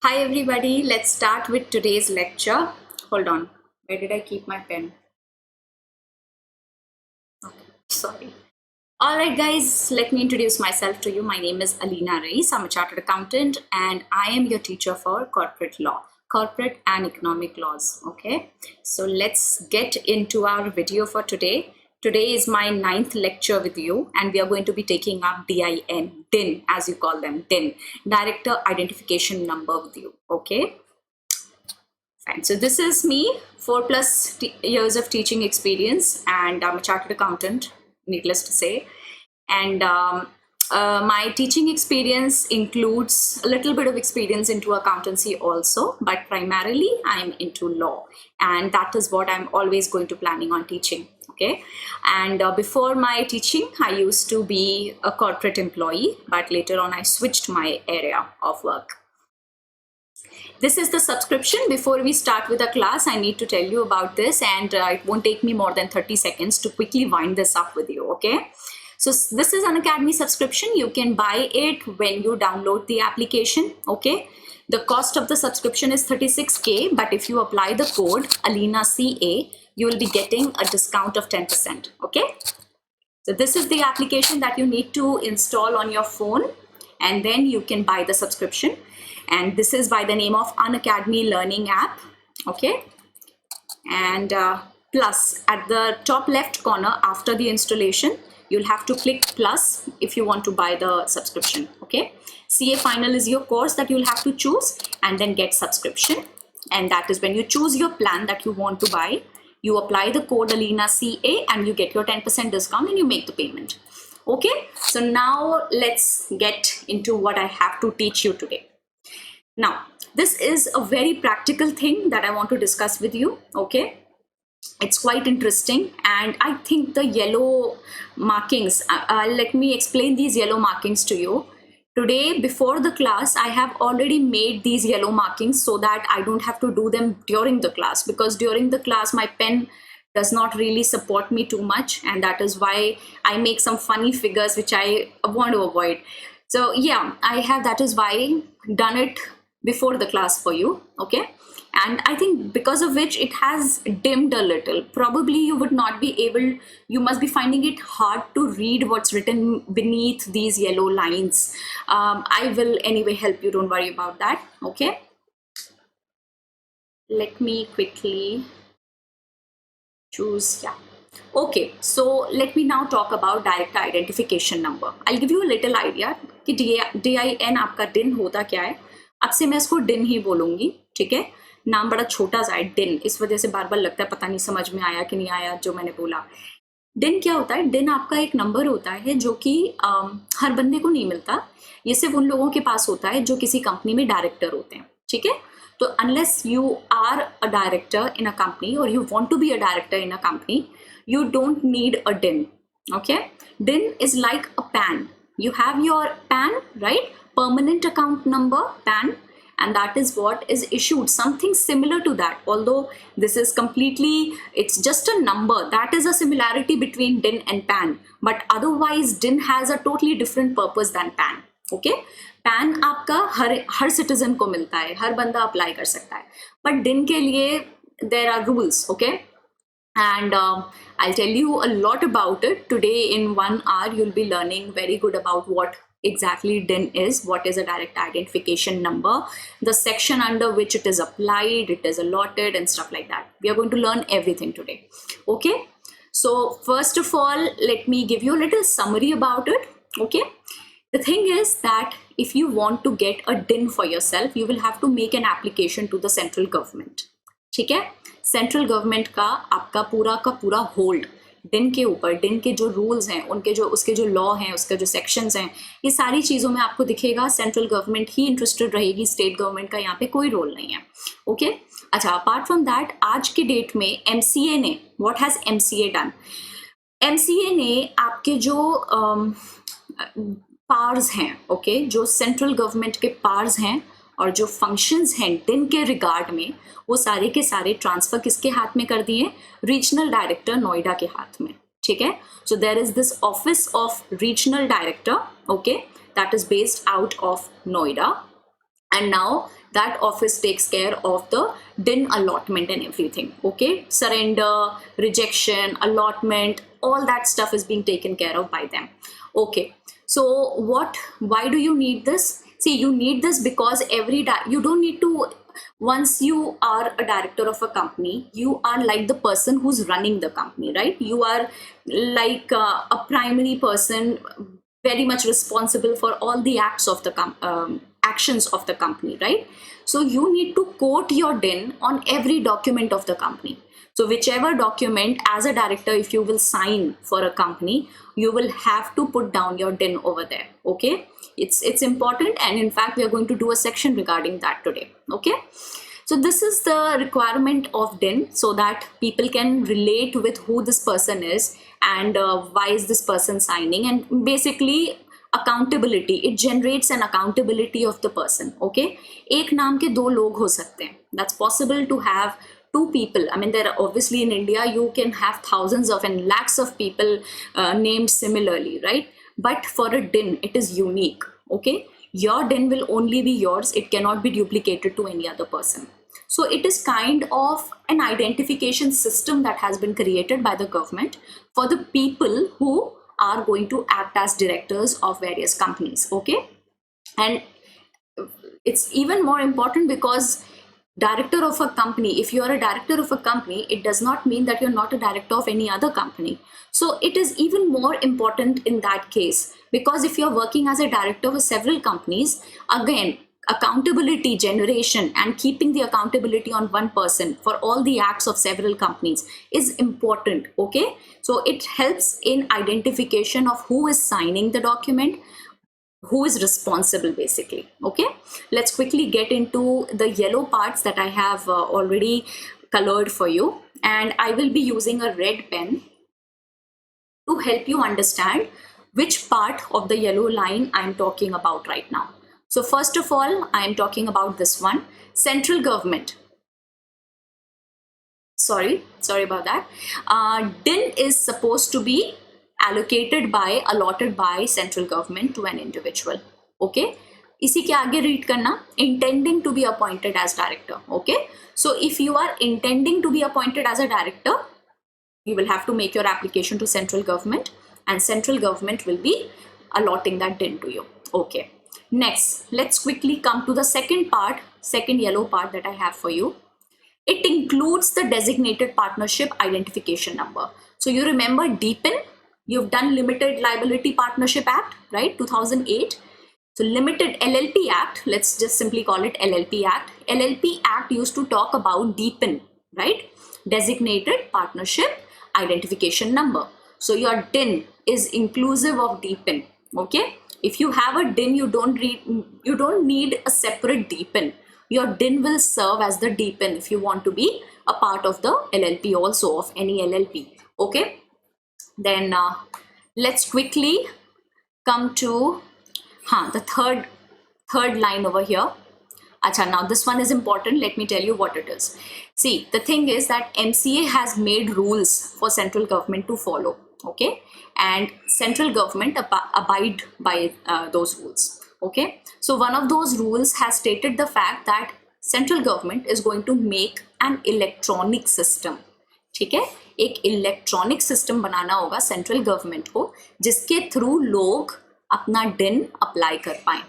Hi everybody, let's start with today's lecture. Hold on, where did I keep my pen? Sorry. Alright guys, let me introduce myself to you. My name is Alina Reis. I'm a chartered accountant and I am your teacher for corporate law, corporate and economic laws. Okay, so let's get into our video for today. Today is my 9th lecture with you and we are going to be taking up DIN as you call them, DIN, Director Identification Number with you. Okay. Fine. So this is me, 4+ years of teaching experience, and I'm a chartered accountant, needless to say. And my teaching experience includes a little bit of experience into accountancy also, but primarily I'm into law, and that is what I'm always going to planning on teaching. Okay, and before my teaching, I used to be a corporate employee, but later on I switched my area of work. This is the subscription. Before we start with the class, I need to tell you about this, and it won't take me more than 30 seconds to quickly wind this up with you, okay? So this is Unacademy subscription. You can buy it when you download the application, okay? The cost of the subscription is 36K, but if you apply the code ALINACA, you will be getting a discount of 10%, okay? So this is the application that you need to install on your phone, and then you can buy the subscription. And this is by the name of Unacademy Learning App, okay? And plus at the top left corner after the installation, you'll have to click plus if you want to buy the subscription, okay? CA Final is your course that you'll have to choose and then get subscription. And that is when you choose your plan that you want to buy, you apply the code ALINACA and you get your 10% discount and you make the payment. Okay, so now let's get into what I have to teach you today. Now, this is a very practical thing that I want to discuss with you, okay? It's quite interesting, and I think the yellow markings, let me explain these yellow markings to you. Today, before the class, I have already made these yellow markings so that I don't have to do them during the class, because during the class, my pen does not really support me too much, and that is why I make some funny figures which I want to avoid. So yeah, that is why done it before the class for you, okay? And I think because of which it has dimmed a little. Probably you would not be able, you must be finding it hard to read what's written beneath these yellow lines. I will anyway help you, don't worry about that, okay? Let me quickly choose, yeah. Okay, so let me now talk about director identification number. I'll give you a little idea कि DIN आपका DIN होता क्या है. अब से मैं इसको DIN ही बोलूंगी, ठीक है? नाम बड़ा छोटा सा है DIN, इस वजह से बार बार लगता है पता नहीं समझ में आया कि नहीं आया जो मैंने बोला. DIN क्या होता है? DIN आपका एक नंबर होता है जो कि हर बंदे को नहीं मिलता. ये सिर्फ उन लोगों के पास होता है जो किसी कंपनी में डायरेक्टर होते हैं, ठीक है? तो unless you are a director in a company और you want to be a director in a company, you don't need a DIN, okay? DIN is like a PAN. You have your PAN, right? Permanent account number, PAN, and that is what is issued, something similar to that. Although this is completely, it's just a number. That is a similarity between DIN and PAN, but otherwise DIN has a totally different purpose than PAN, okay? PAN आपका हर citizen को मिलता है, हर बंदा apply कर सकता है, but DIN के लिए there are rules, okay? And I'll tell you a lot about it today. In 1 hour you'll be learning very good about what exactly DIN is, what is a direct identification number, the section under which it is applied, it is allotted, and stuff like that. We are going to learn everything today, okay? So first of all, let me give you a little summary about it, okay? The thing is that if you want to get a DIN for yourself, you will have to make an application to the central government, ठीक है? Central government का आपका पूरा का पूरा hold DIN के ऊपर, DIN के जो रूल्स हैं, उनके जो उसके जो लॉ हैं, उसके जो सेक्शंस हैं, ये सारी चीज़ों में आपको दिखेगा सेंट्रल गवर्नमेंट ही इंटरेस्टेड रहेगी, स्टेट गवर्नमेंट का यहाँ पे कोई रोल नहीं है, ओके? अच्छा, अपार्ट फ्रॉम दैट, आज के डेट में MCA ने, what has MCA done? MCA ने आपके जो पावर्स हैं, ओके, जो सेंट्रल गवर्नमेंट के पावर्स हैं और जो फंक्शंस हैं DIN के रिगार्ड में, वो सारे के सारे ट्रांसफर किसके हाथ में कर दिए? रीजनल डायरेक्टर नोएडा के हाथ में, ठीक है? So there is this office of regional director, okay, that is based out of Noida, and now that office takes care of the DIN allotment and everything. Okay, surrender, rejection, allotment, all that stuff is being taken care of by them. Okay, so why do you need this? See, you need this because you don't need to, once you are a director of a company, you are like the person who's running the company, right? You are like a primary person, very much responsible for all the actions of the company, right? So you need to quote your DIN on every document of the company. So whichever document, as a director, if you will sign for a company, you will have to put down your DIN over there. Okay, it's important, and in fact we are going to do a section regarding that today. Okay, so this is the requirement of DIN, so that people can relate with who this person is and why is this person signing, and basically accountability. It generates an accountability of the person. Okay, एक नाम के दो लोग हो सकते हैं. That's possible to have two people. I mean, there are obviously in India you can have thousands of and lakhs of people named similarly, right? But for a DIN, it is unique. Okay, your DIN will only be yours. It cannot be duplicated to any other person. So it is kind of an identification system that has been created by the government for the people who are going to act as directors of various companies. Okay, and it's even more important because director of a company, if you are a director of a company, it does not mean that you're not a director of any other company. So it is even more important in that case, because if you're working as a director for several companies, again, accountability generation and keeping the accountability on one person for all the acts of several companies is important. Okay, so it helps in identification of who is signing the document, who is responsible, basically. Okay, let's quickly get into the yellow parts that I have already colored for you, and I will be using a red pen to help you understand which part of the yellow line I'm talking about right now. So first of all, I'm talking about this one, central government. Sorry about that. DIN is supposed to be allotted by central government to an individual. Okay, इसी के आगे read करना, intending to be appointed as director. Okay, so if you are intending to be appointed as a director, you will have to make your application to central government, and central government will be allotting that DIN to you. Okay, next let's quickly come to the second yellow part that I have for you. It includes the designated partnership identification number. So you remember DPIN, you've done Limited Liability Partnership Act, right? 2008. So Limited LLP Act, let's just simply call it LLP Act. LLP Act used to talk about DPIN, right? Designated Partnership Identification Number. So your DIN is inclusive of DPIN. Okay, if you have a DIN, you don't need a separate DPIN. Your DIN will serve as the DPIN if you want to be a part of the LLP also, of any LLP. Okay, then let's quickly come to the third line over here. Acha, now this one is important. Let me tell you what it is. See, the thing is that MCA has made rules for central government to follow. Okay, and central government abide by those rules. Okay, so one of those rules has stated the fact that central government is going to make an electronic system. ठीक है, एक electronic system बनाना होगा central government को, जिसके through लोग अपना DIN apply कर पाए.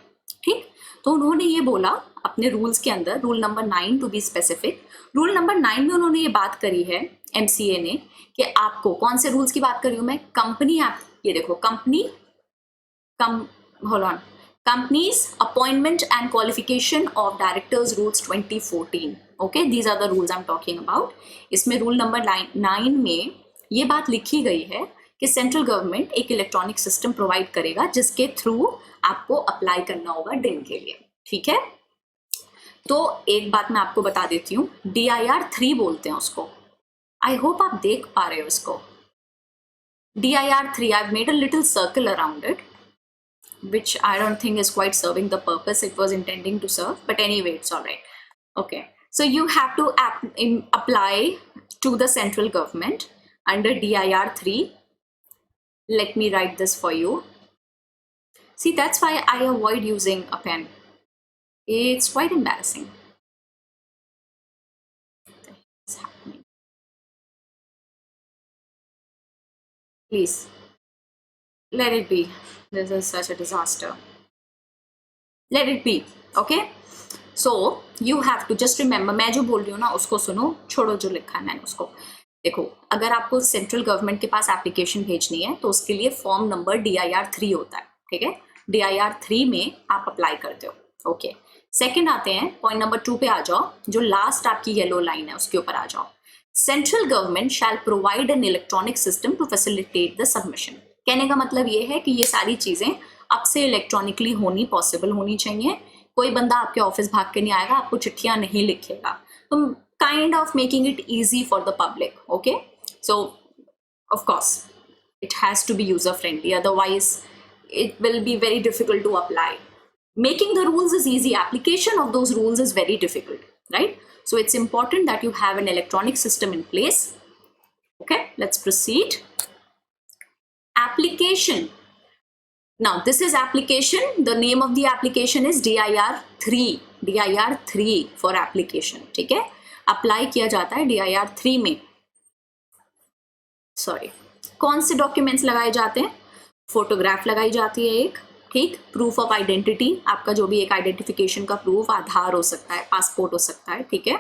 ठीक, तो उन्होंने ये बोला अपने रूल्स के अंदर, rule number 9 to be specific, rule number 9 में उन्होंने ये बात करी है MCA ने कि आपको कौन से रूल्स की बात कर रही हूं मैं, कंपनी एक्ट. ये देखो, Companies Appointment and Qualification of Directors Rules 2014. Okay, these are the rules I'm talking about. इसमें रूल नंबर 9 में ये बात लिखी गई है कि सेंट्रल गवर्नमेंट एक इलेक्ट्रॉनिक सिस्टम प्रोवाइड करेगा जिसके थ्रू आपको अप्लाई करना होगा DIN के लिए. ठीक है, तो एक बात मैं आपको बता देती हूँ, DIR 3 बोलते हैं उसको. आई होप आप देख पा रहे हो इसको. DIR 3, I've made a little circle around it, which I don't think is quite serving the purpose it was intending to serve, but anyway, it's all right. Okay, so you have to apply to the central government under DIR 3. Let me write this for you. See, that's why I avoid using a pen. It's quite embarrassing. What's happening? Please, let it be. This is such a disaster. Let it be. Okay? So, you have to just remember, मैं जो बोल रही हूँ ना उसको सुनो, छोड़ो जो लिखा है मैंने उसको. देखो, अगर आपको सेंट्रल गवर्नमेंट के पास एप्लीकेशन भेजनी है तो उसके लिए फॉर्म नंबर DIR-3 होता है. ठीक है? DIR-3 में आप अप्लाई करते हो. ओके. सेकंड आते हैं, पॉइंट नंबर 2 पे आ जाओ. जो लास्ट आपकी येलो लाइन है उसके ऊपर आ जाओ. Central government shall provide an electronic system to facilitate the submission. कहने का मतलब ये है कि ये सारी चीजें अब से इलेक्ट्रॉनिकली होनी पॉसिबल होनी चाहिए. कोई बंदा आपके ऑफिस भाग के नहीं आएगा, आपको चिट्ठियां नहीं लिखेगा. तो kind of making it easy for the public. Okay, so of course it has to be user friendly, otherwise it will be very difficult to apply. Making the rules is easy, application of those rules is very difficult, right? So it's important that you have an electronic system in place. Okay, let's proceed. Application. Now this is application. The name of the application is DIR-3. DIR-3 for application. ठीक है, apply किया जाता है DIR-3 में. Sorry, कौन से documents लगाए जाते हैं? फोटोग्राफ लगाई जाती है एक, ठीक, प्रूफ ऑफ आइडेंटिटी, आपका जो भी एक आइडेंटिफिकेशन का प्रूफ, आधार हो सकता है, पासपोर्ट हो सकता है. ठीक है,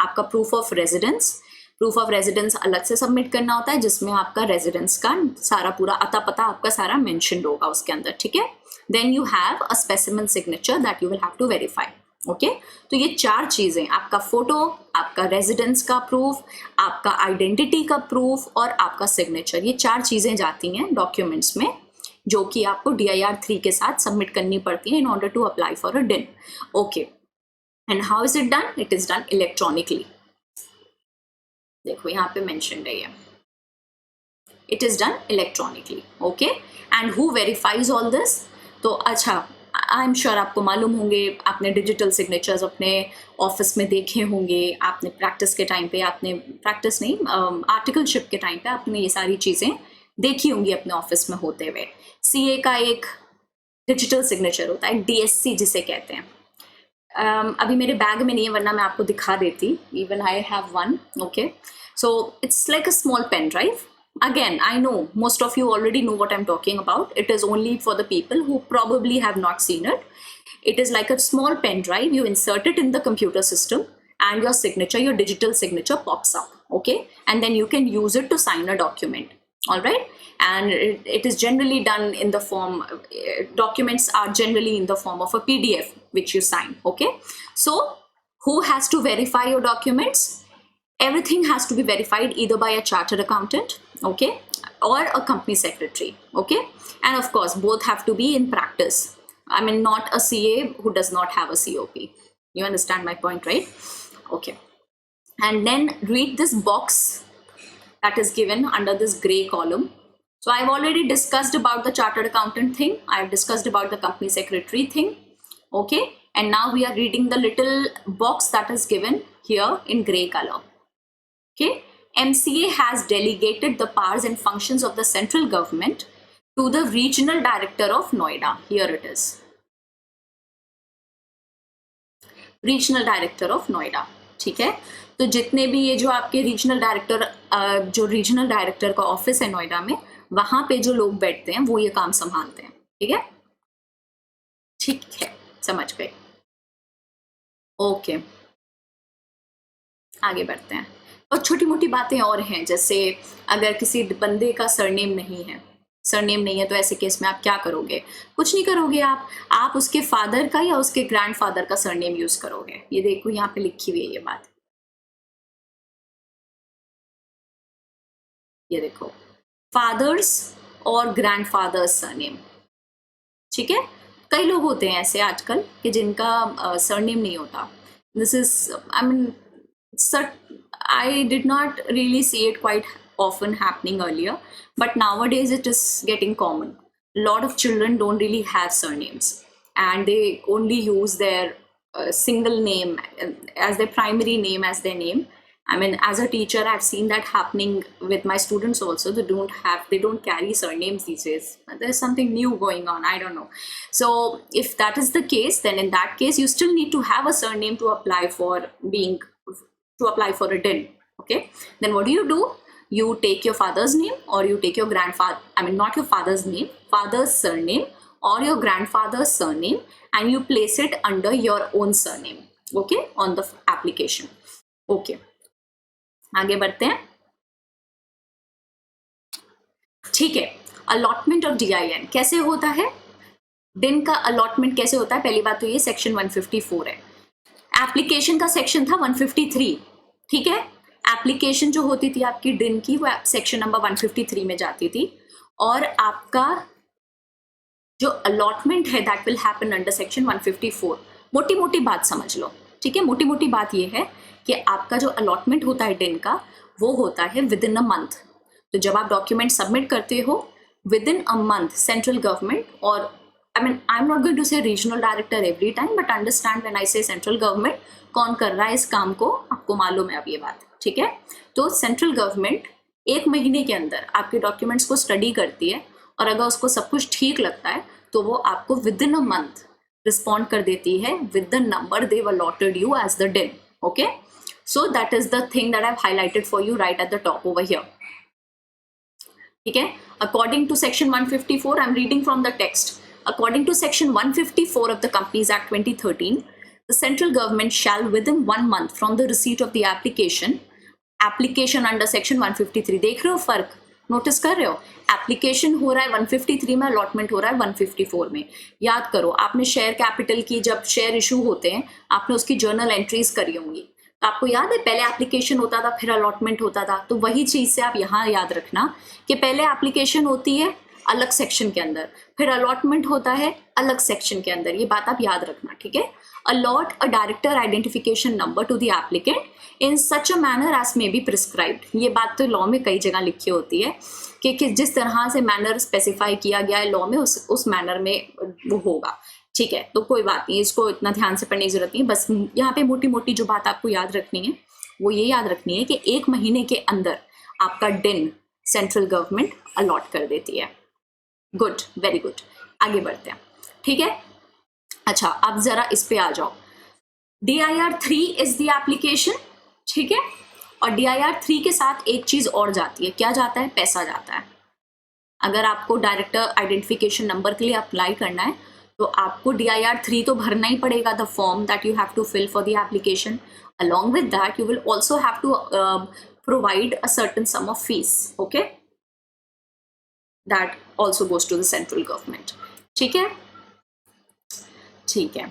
आपका proof of residence. Proof of residence अलग से सबमिट करना होता है जिसमें आपका रेजिडेंस का सारा पूरा अता पता आपका सारा मेंशन्ड होगा उसके अंदर. ठीक है, then you have a specimen signature that you will have to verify. Okay, तो ये 4 चीजें, आपका फोटो, आपका रेजिडेंस का प्रूफ, आपका आइडेंटिटी का प्रूफ और आपका सिग्नेचर, ये 4 चीजें जाती हैं डॉक्यूमेंट्स में जो कि आपको DIR-3 के साथ सबमिट करनी पड़ती है in order to apply for a DIN. Okay, and how is it done? It is done electronically. देखो यहाँ पे मेंशन्ड है ये, it is done electronically. Okay, and who verifies all this? तो अच्छा, आई एम श्योर आपको मालूम होंगे, आपने डिजिटल सिग्नेचर्स अपने ऑफिस में देखे होंगे, आपने प्रैक्टिस के टाइम पे, आपने प्रैक्टिस नहीं, आर्टिकलशिप के टाइम पे आपने ये सारी चीज़ें देखी होंगी अपने ऑफिस में होते हुए. CA का एक डिजिटल सिग्नेचर होता है, DSC जिसे कहते हैं. अभी मेरे बैग में नहीं है वरना मैं आपको दिखा देती. Even I have one. Okay, so it's like a small pen drive. Again, I know most of you already know what I'm talking about. It is only for the people who probably have not seen it. It is like a small pen drive. You insert it in the computer system and your signature, your digital signature pops up. Okay, and then you can use it to sign a document. All right, and it is generally done in the form, documents are generally in the form of a PDF which you sign. Okay, so who has to verify your documents? Everything has to be verified either by a chartered accountant, okay, or a company secretary. Okay, and of course both have to be in practice. I mean, not a CA who does not have a COP. You understand my point, right? Okay, and then read this box that is given under this gray column. So I've already discussed about the chartered accountant thing. I've discussed about the company secretary thing. Okay, and now we are reading the little box that is given here in gray color. Okay, MCA has delegated the powers and functions of the central government to the regional director of Noida. Here it is, regional director of Noida. ठीक है, तो जितने भी ये जो आपके regional director, जो regional director का ऑफिस है नोएडा में, वहां पे जो लोग बैठते हैं वो ये काम संभालते हैं. ठीक है, ठीक है, समझ गए. ओके, आगे बढ़ते हैं. और छोटी मोटी बातें और हैं, जैसे अगर किसी बंदे का सरनेम नहीं है, सरनेम नहीं है तो ऐसे केस में आप क्या करोगे? कुछ नहीं करोगे, आप उसके फादर का या उसके ग्रैंडफादर का सरनेम यूज करोगे. ये देखो यहाँ पे लिखी हुई है ये बात, ये देखो, फादर्स और ग्रैंडफादर्स सरनेम. ठीक है, कई लोग होते हैं ऐसे आजकल कि जिनका सरनेम नहीं होता. This is, I mean, I did not really see it quite often happening earlier, but nowadays it is getting common. A lot of children don't really have surnames and they only use their single name as their primary name as their name, I mean, as a teacher, I've seen that happening with my students also. They don't carry surnames these days. There's something new going on, I don't know. So if that is the case, then in that case you still need to have a surname to apply for a DIN. Okay, then what do? You take your father's name, or you take your grandfather, I mean not your father's name, father's surname or your grandfather's surname, and you place it under your own surname, okay, on the application. Okay, आगे बढ़ते हैं. ठीक है, allotment of DIN कैसे होता है? डिन का अलॉटमेंट कैसे होता है? पहली बात तो ये सेक्शन 154 है. एप्लीकेशन का सेक्शन था 153. ठीक है, एप्लीकेशन जो होती थी आपकी डिन की, वो सेक्शन नंबर 153 में जाती थी, और आपका जो अलॉटमेंट है that will happen under section 154. मोटी मोटी बात समझ लो. ठीक है, मोटी मोटी बात ये है कि आपका जो अलॉटमेंट होता है डिन का, वो होता है विद इन अ मंथ. तो जब आप डॉक्यूमेंट सबमिट करते हो within a month, central government, और I mean I am not going to say regional director every time, but understand when I say central government, कौन कर रहा है इस काम को, आपको मालूम है अब ये बात. ठीक है, तो सेंट्रल गवर्नमेंट 1 महीने के अंदर आपके डॉक्यूमेंट्स को स्टडी करती है, और अगर उसको सब कुछ ठीक लगता है तो वो आपको within a month respond कर देती है with the number they allotted you as the DIN. Okay, so that is the thing that I have highlighted for you right at the top over here. ठीक है, according to section 154, I am reading from the text. According to section 154 of the Companies Act 2013, the central government shall within 1 month from the receipt of the application under section 153. देख रहे हो फर्क, notice कर रहे हो? Application हो रहा है 153 में, अलॉटमेंट हो रहा है 154 में. याद करो, आपने शेयर कैपिटल की, जब शेयर इशू होते हैं, आपने उसकी जर्नल एंट्रीज करी होंगी. तो आपको याद है पहले एप्लीकेशन होता था, फिर अलॉटमेंट होता था. तो वही चीज से आप यहाँ याद रखना कि पहले एप्लीकेशन होती है अलग सेक्शन के अंदर, फिर अलॉटमेंट होता है अलग सेक्शन के अंदर. ये बात आप याद रखना. ठीक है, allot a director identification number to the applicant in such a manner as may be prescribed. ये बात तो लॉ में कई जगह लिखी होती है कि जिस तरह से मैनर स्पेसिफाई किया गया है लॉ में, उस मैनर में वो होगा. ठीक है, तो कोई बात नहीं, इसको इतना ध्यान से पढ़ने की जरूरत नहीं. बस यहाँ पे मोटी मोटी जो बात आपको याद रखनी है वो ये याद रखनी है कि 1 महीने के अंदर आपका डिन सेंट्रल गवर्नमेंट अलॉट कर देती है. Good, very good. आगे बढ़ते हैं. ठीक है, अच्छा अब जरा इस पे आ जाओ. DIR 3 is the application. ठीक है, और DIR 3 के साथ एक चीज और जाती है. क्या जाता है? पैसा जाता है. अगर आपको डायरेक्टर आइडेंटिफिकेशन नंबर के लिए अप्लाई करना है तो आपको DIR 3 तो भरना ही पड़ेगा, the form that you have to fill for the application. along with that you will also have to provide a certain sum of fees. Okay, that also goes to the central government. ठीक है, ठीक है.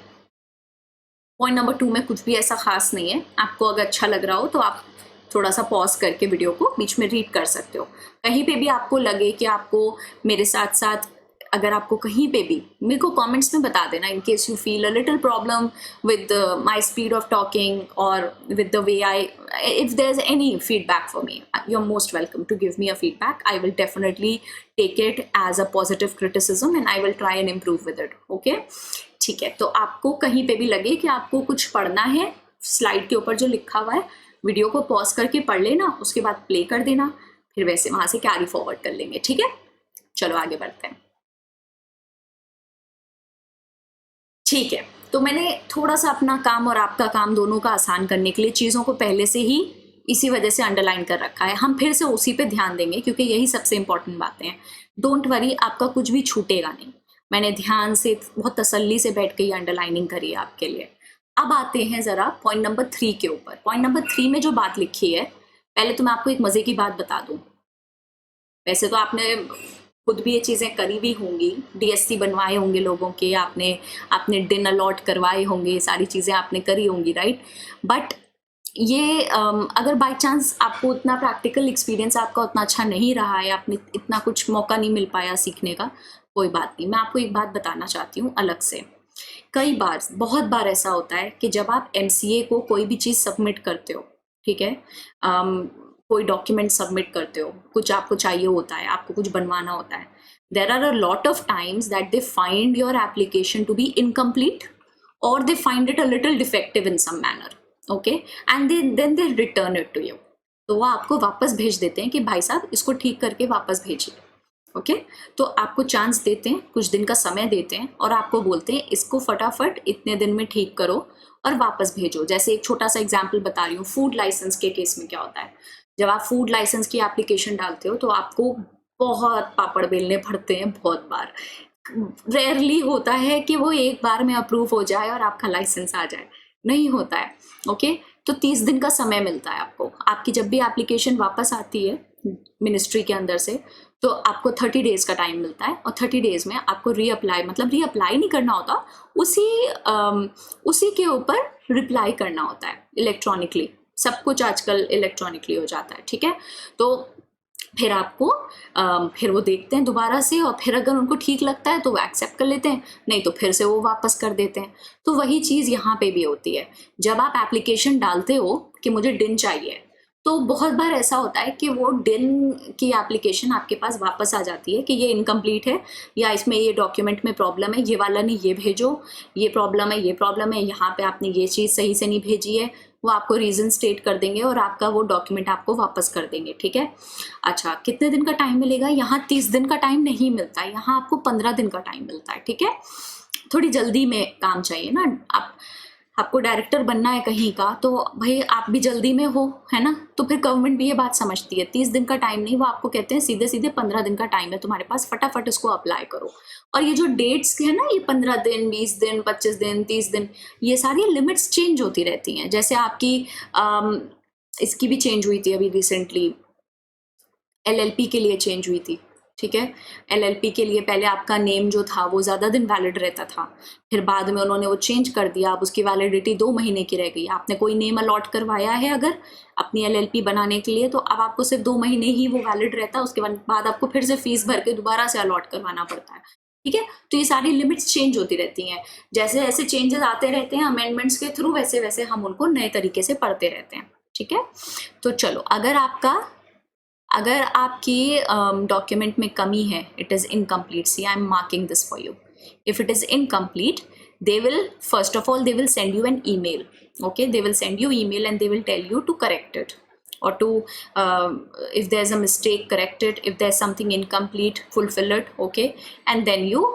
Point number 2 में कुछ भी ऐसा खास नहीं है. आपको अगर अच्छा लग रहा हो तो आप थोड़ा सा पॉज करके वीडियो को बीच में रीड कर सकते हो. कहीं पे भी आपको लगे कि आपको मेरे साथ साथ, अगर आपको कहीं पे भी, मेरे को कमेंट्स में बता देना in case you feel a little problem with my speed of talking और with the way I, if there is any feedback for me, you are most welcome to give me a feedback. I will definitely take it as a positive criticism and I will try and improve with it. Okay, ठीक है. तो आपको कहीं पे भी लगे कि आपको कुछ पढ़ना है, स्लाइड के ऊपर जो लिखा हुआ है, वीडियो को पॉज करके पढ़ लेना, उसके बाद प्ले कर देना, फिर वैसे वहां से कैरी फॉरवर्ड कर लेंगे. ठीक है, चलो आगे बढ़ते हैं. ठीक है, तो मैंने थोड़ा सा अपना काम और आपका काम दोनों का आसान करने के लिए चीज़ों को पहले से ही इसी वजह से अंडरलाइन कर रखा है. हम फिर से उसी पे ध्यान देंगे क्योंकि यही सबसे इंपॉर्टेंट बातें हैं. डोंट वरी, आपका कुछ भी छूटेगा नहीं. मैंने ध्यान से, बहुत तसल्ली से बैठ के ये अंडरलाइनिंग करी है आपके लिए. अब आते हैं ज़रा पॉइंट नंबर 3 के ऊपर. पॉइंट नंबर 3 में जो बात लिखी है, पहले तो मैं आपको एक मज़े की बात बता दूँ. वैसे तो आपने खुद भी ये चीज़ें करी भी होंगी, DSC बनवाए होंगे लोगों के, आपने डिन अलॉट करवाए होंगे, ये सारी चीज़ें आपने करी होंगी, राइट. बट ये अगर बाय चांस आपको उतना प्रैक्टिकल एक्सपीरियंस आपका उतना अच्छा नहीं रहा है, आपने इतना कुछ मौका नहीं मिल पाया सीखने का, कोई बात नहीं. मैं आपको एक बात बताना चाहती हूँ अलग से. कई बार, बहुत बार ऐसा होता है कि जब आप MCA को कोई भी चीज़ सबमिट करते हो, ठीक है, कोई डॉक्यूमेंट सबमिट करते हो, कुछ आपको चाहिए होता है, आपको कुछ बनवाना होता है, there are a lot of times that they find your application to be incomplete और they find it a little defective in some manner. Okay, and then they return it to you. तो वो आपको वापस भेज देते हैं कि भाई साहब इसको ठीक करके वापस भेजिए। ओके, तो आपको चांस देते हैं, कुछ दिन का समय देते हैं और आपको बोलते हैं इसको फटाफट इतने दिन में ठीक करो और वापस भेजो। जैसे एक छोटा सा एग्जांपल बता रही हूँ, फूड लाइसेंस के केस में क्या होता है, जब आप फूड लाइसेंस की एप्लीकेशन डालते हो तो आपको बहुत पापड़ बेलने पड़ते हैं, बहुत बार। रेयरली होता है कि वो एक बार में अप्रूव हो जाए और आपका लाइसेंस आ जाए, नहीं होता है। ओके, तो 30 दिन का समय मिलता है आपको। आपकी जब भी एप्लीकेशन वापस आती है मिनिस्ट्री के अंदर से, तो आपको 30 डेज का टाइम मिलता है और 30 डेज में आपको रीअप्लाई, मतलब रीअप्लाई नहीं करना होता, उसी के ऊपर रिप्लाई करना होता है इलेक्ट्रॉनिकली। सब कुछ आजकल इलेक्ट्रॉनिकली हो जाता है, ठीक है। तो फिर आपको फिर वो देखते हैं दोबारा से, और फिर अगर उनको ठीक लगता है तो वो एक्सेप्ट कर लेते हैं, नहीं तो फिर से वो वापस कर देते हैं। तो वही चीज़ यहाँ पे भी होती है। जब आप एप्लीकेशन डालते हो कि मुझे डिन चाहिए, तो बहुत बार ऐसा होता है कि वो डिन की एप्लीकेशन आपके पास वापस आ जाती है कि ये इनकम्प्लीट है, या इसमें ये डॉक्यूमेंट में प्रॉब्लम है, ये वाला नहीं, ये भेजो, ये प्रॉब्लम है, ये प्रॉब्लम है, यहाँ पे आपने ये चीज़ सही से नहीं भेजी है। वो आपको रीज़न स्टेट कर देंगे और आपका वो डॉक्यूमेंट आपको वापस कर देंगे, ठीक है। अच्छा, कितने दिन का टाइम मिलेगा? यहाँ 30 दिन का टाइम नहीं मिलता है, यहाँ आपको 15 दिन का टाइम मिलता है, ठीक है। थोड़ी जल्दी में काम चाहिए ना, आपको डायरेक्टर बनना है कहीं का, तो भाई आप भी जल्दी में हो, है ना। तो फिर गवर्नमेंट भी ये बात समझती है, 30 दिन का टाइम नहीं, वो आपको कहते हैं सीधे सीधे 15 दिन का टाइम है तुम्हारे पास, फटाफट इसको अप्लाई करो। और ये जो डेट्स है ना, ये 15 दिन, 20 दिन, 25 दिन, 30 दिन, ये सारी लिमिट्स चेंज होती रहती हैं। जैसे आपकी इसकी भी चेंज हुई थी अभी रिसेंटली, LLP के लिए चेंज हुई थी, ठीक है। LLP के लिए पहले आपका नेम जो था वो ज़्यादा दिन वैलिड रहता था, फिर बाद में उन्होंने वो चेंज कर दिया, अब उसकी वैलिडिटी 2 महीने की रह गई। आपने कोई नेम अलॉट करवाया है अगर अपनी LLP बनाने के लिए, तो अब आपको सिर्फ 2 महीने ही वो वैलिड रहता है, उसके बाद आपको फिर से फीस भर के दोबारा से अलॉट करवाना पड़ता है, ठीक है। तो ये सारी लिमिट्स चेंज होती रहती हैं। जैसे जैसे चेंजेस आते रहते हैं अमेंडमेंट्स के थ्रू, वैसे वैसे हम उनको नए तरीके से पढ़ते रहते हैं, ठीक है। तो चलो, अगर आपकी डॉक्यूमेंट में कमी है, it is incomplete, see I am marking this for you. If it is incomplete, they will, first of all, they will send you an email. Okay, they will send you email and they will tell you to correct it, or to if there's a mistake, correct it. If there's something incomplete, fulfill it. Okay, and then you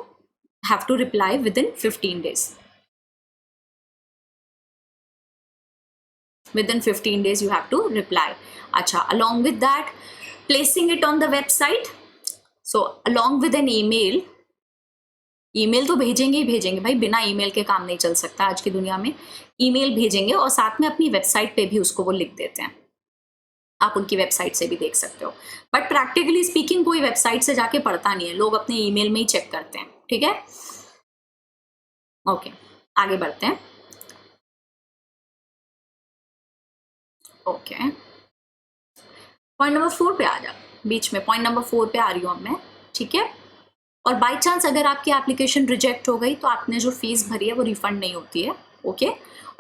have to reply within 15 days. Within 15 days you have to reply. Acha, along with that, placing it on the website. So along with an email, email तो भेजेंगे ही भेजेंगे भाई, बिना email के काम नहीं चल सकता आज की दुनिया में। ईमेल भेजेंगे और साथ में अपनी वेबसाइट पे भी उसको वो लिख देते हैं, आप उनकी वेबसाइट से भी देख सकते हो। बट प्रैक्टिकली स्पीकिंग कोई वेबसाइट से जाके पढ़ता नहीं है, लोग अपने ईमेल में ही चेक करते हैं, ठीक है। ओके, आगे बढ़ते हैं। ओके, पॉइंट नंबर 4 पे आ जा, बीच में पॉइंट नंबर 4 पे आ रही हूँ अब मैं, ठीक है। और बाई चांस अगर आपकी एप्लीकेशन रिजेक्ट हो गई तो आपने जो फीस भरी है वो रिफंड नहीं होती है, ओके,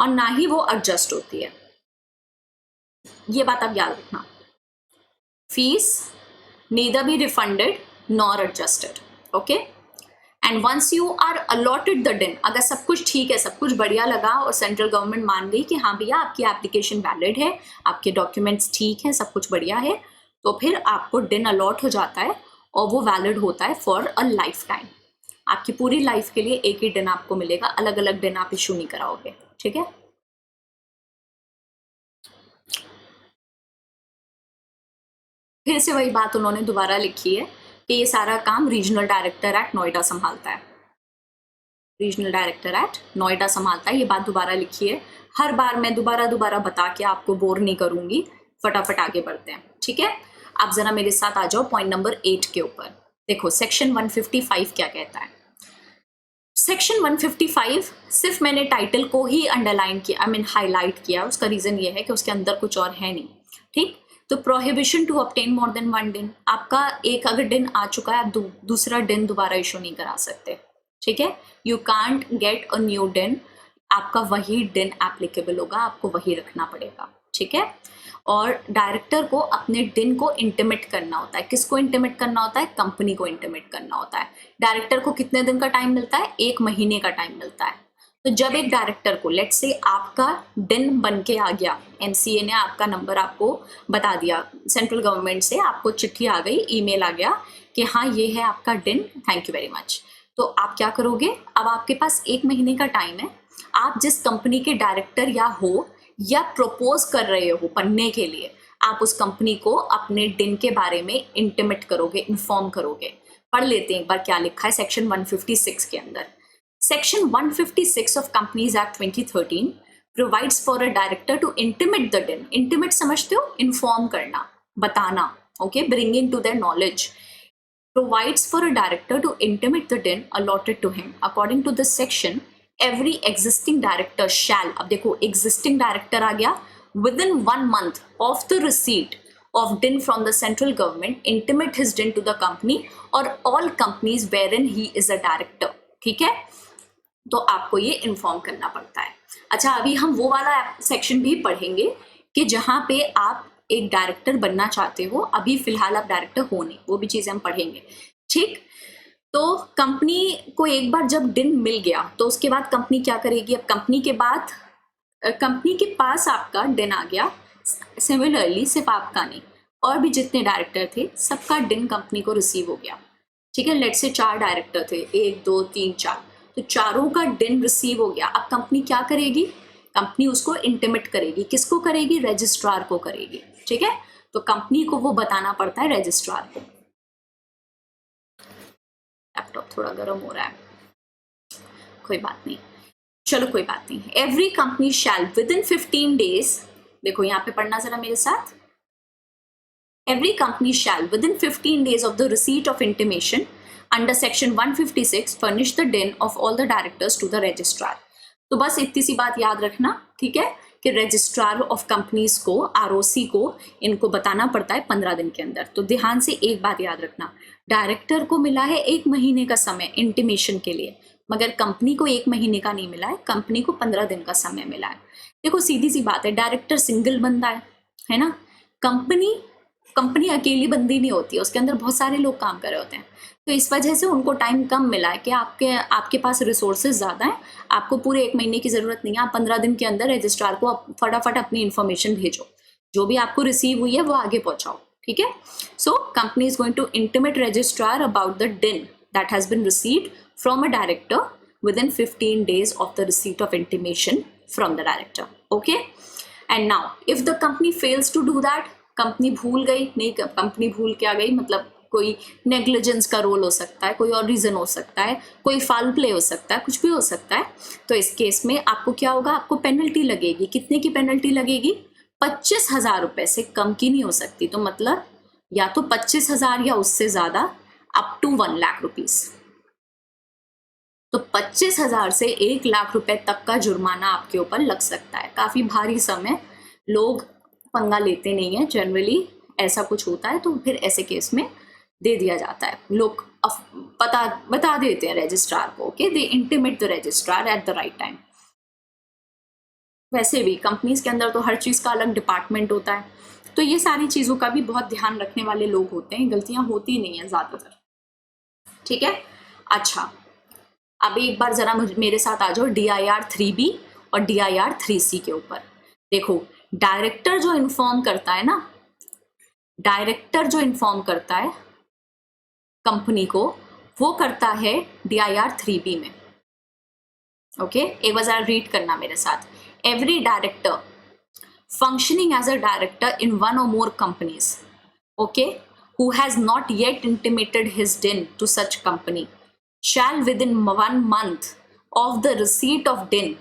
और ना ही वो एडजस्ट होती है, ये बात आप याद रखना। Fees neither be refunded nor adjusted, okay, and once you are allotted the DIN, अगर सब कुछ ठीक है, सब कुछ बढ़िया लगा और सेंट्रल गवर्नमेंट मान गई कि हाँ भैया आपकी एप्लीकेशन वैलिड है, आपके डॉक्यूमेंट्स ठीक हैं, सब कुछ बढ़िया है, तो फिर आपको DIN अलॉट हो जाता है और वो वैलिड होता है फॉर अ लाइफ टाइम। आपकी पूरी लाइफ के लिए एक ही DIN आपको मिलेगा, अलग अलग DIN आप इशू नहीं कराओगे, ठीक है। फिर से वही बात उन्होंने दोबारा लिखी है कि ये सारा काम रीजनल डायरेक्टर एट नोएडा संभालता है, रीजनल डायरेक्टर एट नोएडा संभालता है, ये बात दोबारा लिखी है। हर बार मैं दोबारा बता के आपको बोर नहीं करूंगी, फटाफट आगे बढ़ते हैं, ठीक है। आप जरा मेरे साथ आ जाओ पॉइंट नंबर 8 के ऊपर। देखो सेक्शन 155 क्या कहता है। सेक्शन 155 सिर्फ मैंने टाइटल को ही अंडरलाइन किया, आई मीन हाईलाइट किया, उसका रीजन ये है कि उसके अंदर कुछ और है नहीं, ठीक। तो prohibition to obtain more than 1 DIN, आपका एक अगर DIN आ चुका है, आप दूसरा DIN दोबारा इशू नहीं करा सकते, ठीक है। You can't get a new DIN, आपका वही DIN एप्लीकेबल होगा, आपको वही रखना पड़ेगा, ठीक है। और डायरेक्टर को अपने DIN को इंटीमेट करना होता है। किसको इंटीमेट करना होता है? कंपनी को इंटीमेट करना होता है। डायरेक्टर को कितने दिन का टाइम मिलता है? 1 महीने का टाइम मिलता है। तो जब एक डायरेक्टर को लेट्स से आपका डिन बन के आ गया, एमसीए ने आपका नंबर आपको बता दिया, सेंट्रल गवर्नमेंट से आपको चिट्ठी आ गई, ईमेल आ गया कि हाँ ये है आपका डिन, थैंक यू वेरी मच। तो आप क्या करोगे, अब आपके पास 1 महीने का टाइम है, आप जिस कंपनी के डायरेक्टर या प्रपोज कर रहे हो बनने के लिए, आप उस कंपनी को अपने डिन के बारे में इंटीमेट करोगे, इन्फॉर्म करोगे। पढ़ लेते हैं एक बार क्या लिखा है सेक्शन 156 के अंदर। Section 156 of Companies Act 2013 provides for a director to intimate the DIN. Intimate समझते हो, inform करना, बताना, okay, bringing to their knowledge. Provides for a director to intimate the DIN allotted to him. According to this section, every existing director shall, अब देखो existing director आ गया, within 1 month of the receipt of DIN from the central government, intimate his DIN to the company or all companies wherein he is a director. ठीक है, तो आपको ये inform करना पड़ता है। अच्छा, अभी हम वो वाला सेक्शन भी पढ़ेंगे कि जहाँ पे आप एक डायरेक्टर बनना चाहते हो, अभी फिलहाल आप डायरेक्टर हो नहीं, वो भी चीज़ें हम पढ़ेंगे। ठीक, तो कंपनी को एक बार जब डिन मिल गया तो उसके बाद कंपनी क्या करेगी, अब कंपनी के पास आपका डिन आ गया, सिमिलरली सिर्फ आपका नहीं, और भी जितने डायरेक्टर थे सबका डिन कंपनी को रिसीव हो गया। ठीक है, लेट्स से 4 डायरेक्टर थे, 1 2 3 4, तो चारों का डिन रिसीव हो गया। अब कंपनी क्या करेगी, कंपनी उसको इंटीमेट करेगी, किसको करेगी, रजिस्ट्रार को करेगी। ठीक है, तो कंपनी को वो बताना पड़ता है रजिस्ट्रार को। लैपटॉप थोड़ा गर्म हो रहा है, कोई बात नहीं, चलो कोई बात नहीं। Every company shall with in 15 days, देखो यहाँ पे पढ़ना जरा मेरे साथ, every company shall within 15 days of the receipt of intimation under section 156 furnish the din of all the directors to the registrar. तो बस इतनी सी बात याद रखना, ठीक है, कि रजिस्ट्रार ऑफ कंपनीज को, आरओसी को, इनको बताना पड़ता है 15 दिन के अंदर। तो ध्यान से एक बात याद रखना, डायरेक्टर को मिला है 1 महीने का समय इंटीमेशन के लिए, मगर कंपनी को 1 महीने का नहीं मिला है, कंपनी को 15 दिन का समय मिला है। देखो सीधी सी बात है, डायरेक्टर सिंगल बंदा है ना, कंपनी अकेली बंदी नहीं होती है, उसके अंदर बहुत सारे लोग काम कर रहे होते हैं, तो इस वजह से उनको टाइम कम मिला है कि आपके पास रिसोर्सेज ज़्यादा हैं, आपको पूरे 1 महीने की ज़रूरत नहीं है, आप 15 दिन के अंदर रजिस्ट्रार को फटाफट अपनी इन्फॉर्मेशन भेजो, जो भी आपको रिसीव हुई है वो आगे पहुँचाओ। ठीक है, so company is going to intimate registrar about the DIN that has been received from a director within 15 days of the receipt of intimation from the director. Okay, and now if the company fails to do that, company भूल गई, नहीं company भूल के आ गई, मतलब कोई negligence का role हो सकता है, कोई और रीज़न हो सकता है, कोई फाउल प्ले हो सकता है, कुछ भी हो सकता है, तो इस केस में आपको क्या होगा, आपको पेनल्टी लगेगी। कितने की पेनल्टी लगेगी, 25,000 रुपये से कम की नहीं हो सकती, तो मतलब या तो 25,000 या उससे ज़्यादा, अप टू 1 लाख रुपीज़। तो 25,000 से 1 लाख रुपए तक का जुर्माना आपके ऊपर लग सकता है। काफ़ी भारी सम है, लोग पंगा लेते नहीं है, जनरली ऐसा कुछ होता है तो फिर ऐसे केस में दे दिया जाता है, लोग बता देते हैं रजिस्ट्रार को, okay, they intimate the registrar at the right time. वैसे भी कंपनीज के अंदर तो हर चीज़ का अलग डिपार्टमेंट होता है, तो ये सारी चीज़ों का भी बहुत ध्यान रखने वाले लोग होते हैं, गलतियां होती नहीं है ज़्यादातर। ठीक है, अच्छा अब एक बार ज़रा मेरे साथ आ जाओ DIR 3B और DIR 3C के ऊपर। देखो, डायरेक्टर जो इन्फॉर्म करता है ना, डायरेक्टर जो इन्फॉर्म करता है कंपनी को, वो करता है DIR 3B में। ओके, एक बार जरा रीड करना मेरे साथ। Every director functioning as a director in one or more companies, okay, who has not yet intimated his DIN to such company, shall within 1 month of the receipt of DIN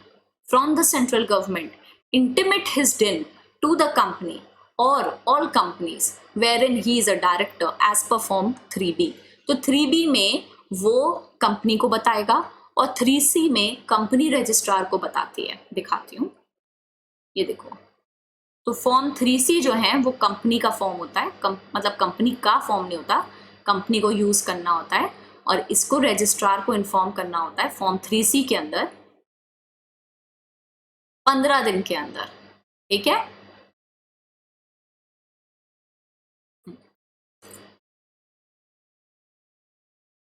from the central government intimate his DIN to the company or all companies wherein he is a director as per form 3B. तो 3B में वो company को बताएगा और 3C में company registrar को बताती है। दिखाती हूँ, ये देखो, तो फॉर्म 3C जो है वो कंपनी का फॉर्म होता है, मतलब कंपनी का फॉर्म नहीं होता, कंपनी को यूज करना होता है, और इसको रजिस्ट्रार को इन्फॉर्म करना होता है फॉर्म 3C के अंदर 15 दिन के अंदर। ठीक है,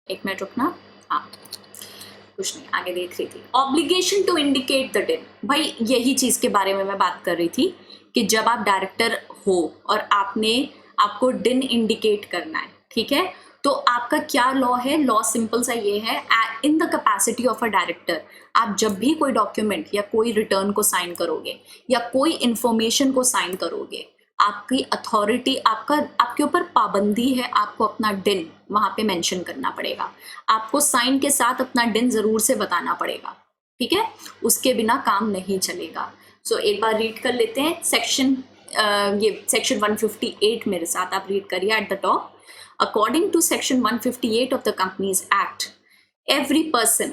एक मिनट रुकना। हाँ, कुछ नहीं, आगे देख रही थी। ऑब्लिगेशन टू इंडिकेट द डिन, भाई यही चीज के बारे में मैं बात कर रही थी कि जब आप डायरेक्टर हो और आपको डिन इंडिकेट करना है, ठीक है, तो आपका क्या लॉ है? लॉ सिंपल सा ये है, in the capacity of a director आप जब भी कोई डॉक्यूमेंट या कोई रिटर्न को साइन करोगे या कोई इंफॉर्मेशन को साइन करोगे, आपकी अथॉरिटी, आपके ऊपर पाबंदी है, आपको अपना डिन वहां पे मेंशन करना पड़ेगा। आपको साइन के साथ अपना डिन जरूर से बताना पड़ेगा, ठीक है, उसके बिना काम नहीं चलेगा। सो एक बार रीड कर लेते हैं सेक्शन, ये सेक्शन 158 मेरे साथ आप रीड करिए eight the top. According to section 158 of the Companies Act, every person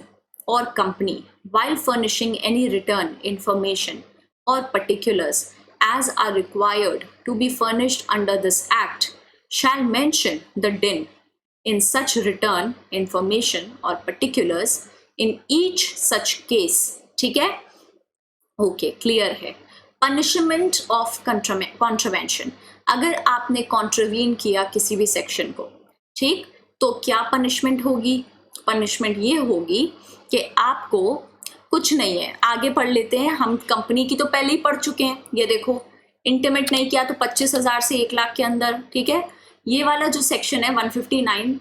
or company, while furnishing any return information or particulars as are required to be furnished under this act, shall mention the DIN in such return information or particulars in each such case. ठीक है? Okay, clear है। Punishment of contravention, अगर आपने कॉन्ट्रवीन किया किसी भी section को, ठीक, तो क्या पनिशमेंट होगी? पनिशमेंट ये होगी कि आपको कुछ नहीं है, आगे पढ़ लेते हैं हम, कंपनी की तो पहले ही पढ़ चुके हैं, ये देखो, इंटीमेट नहीं किया तो 25,000 से 1 लाख के अंदर, ठीक है। ये वाला जो सेक्शन है 159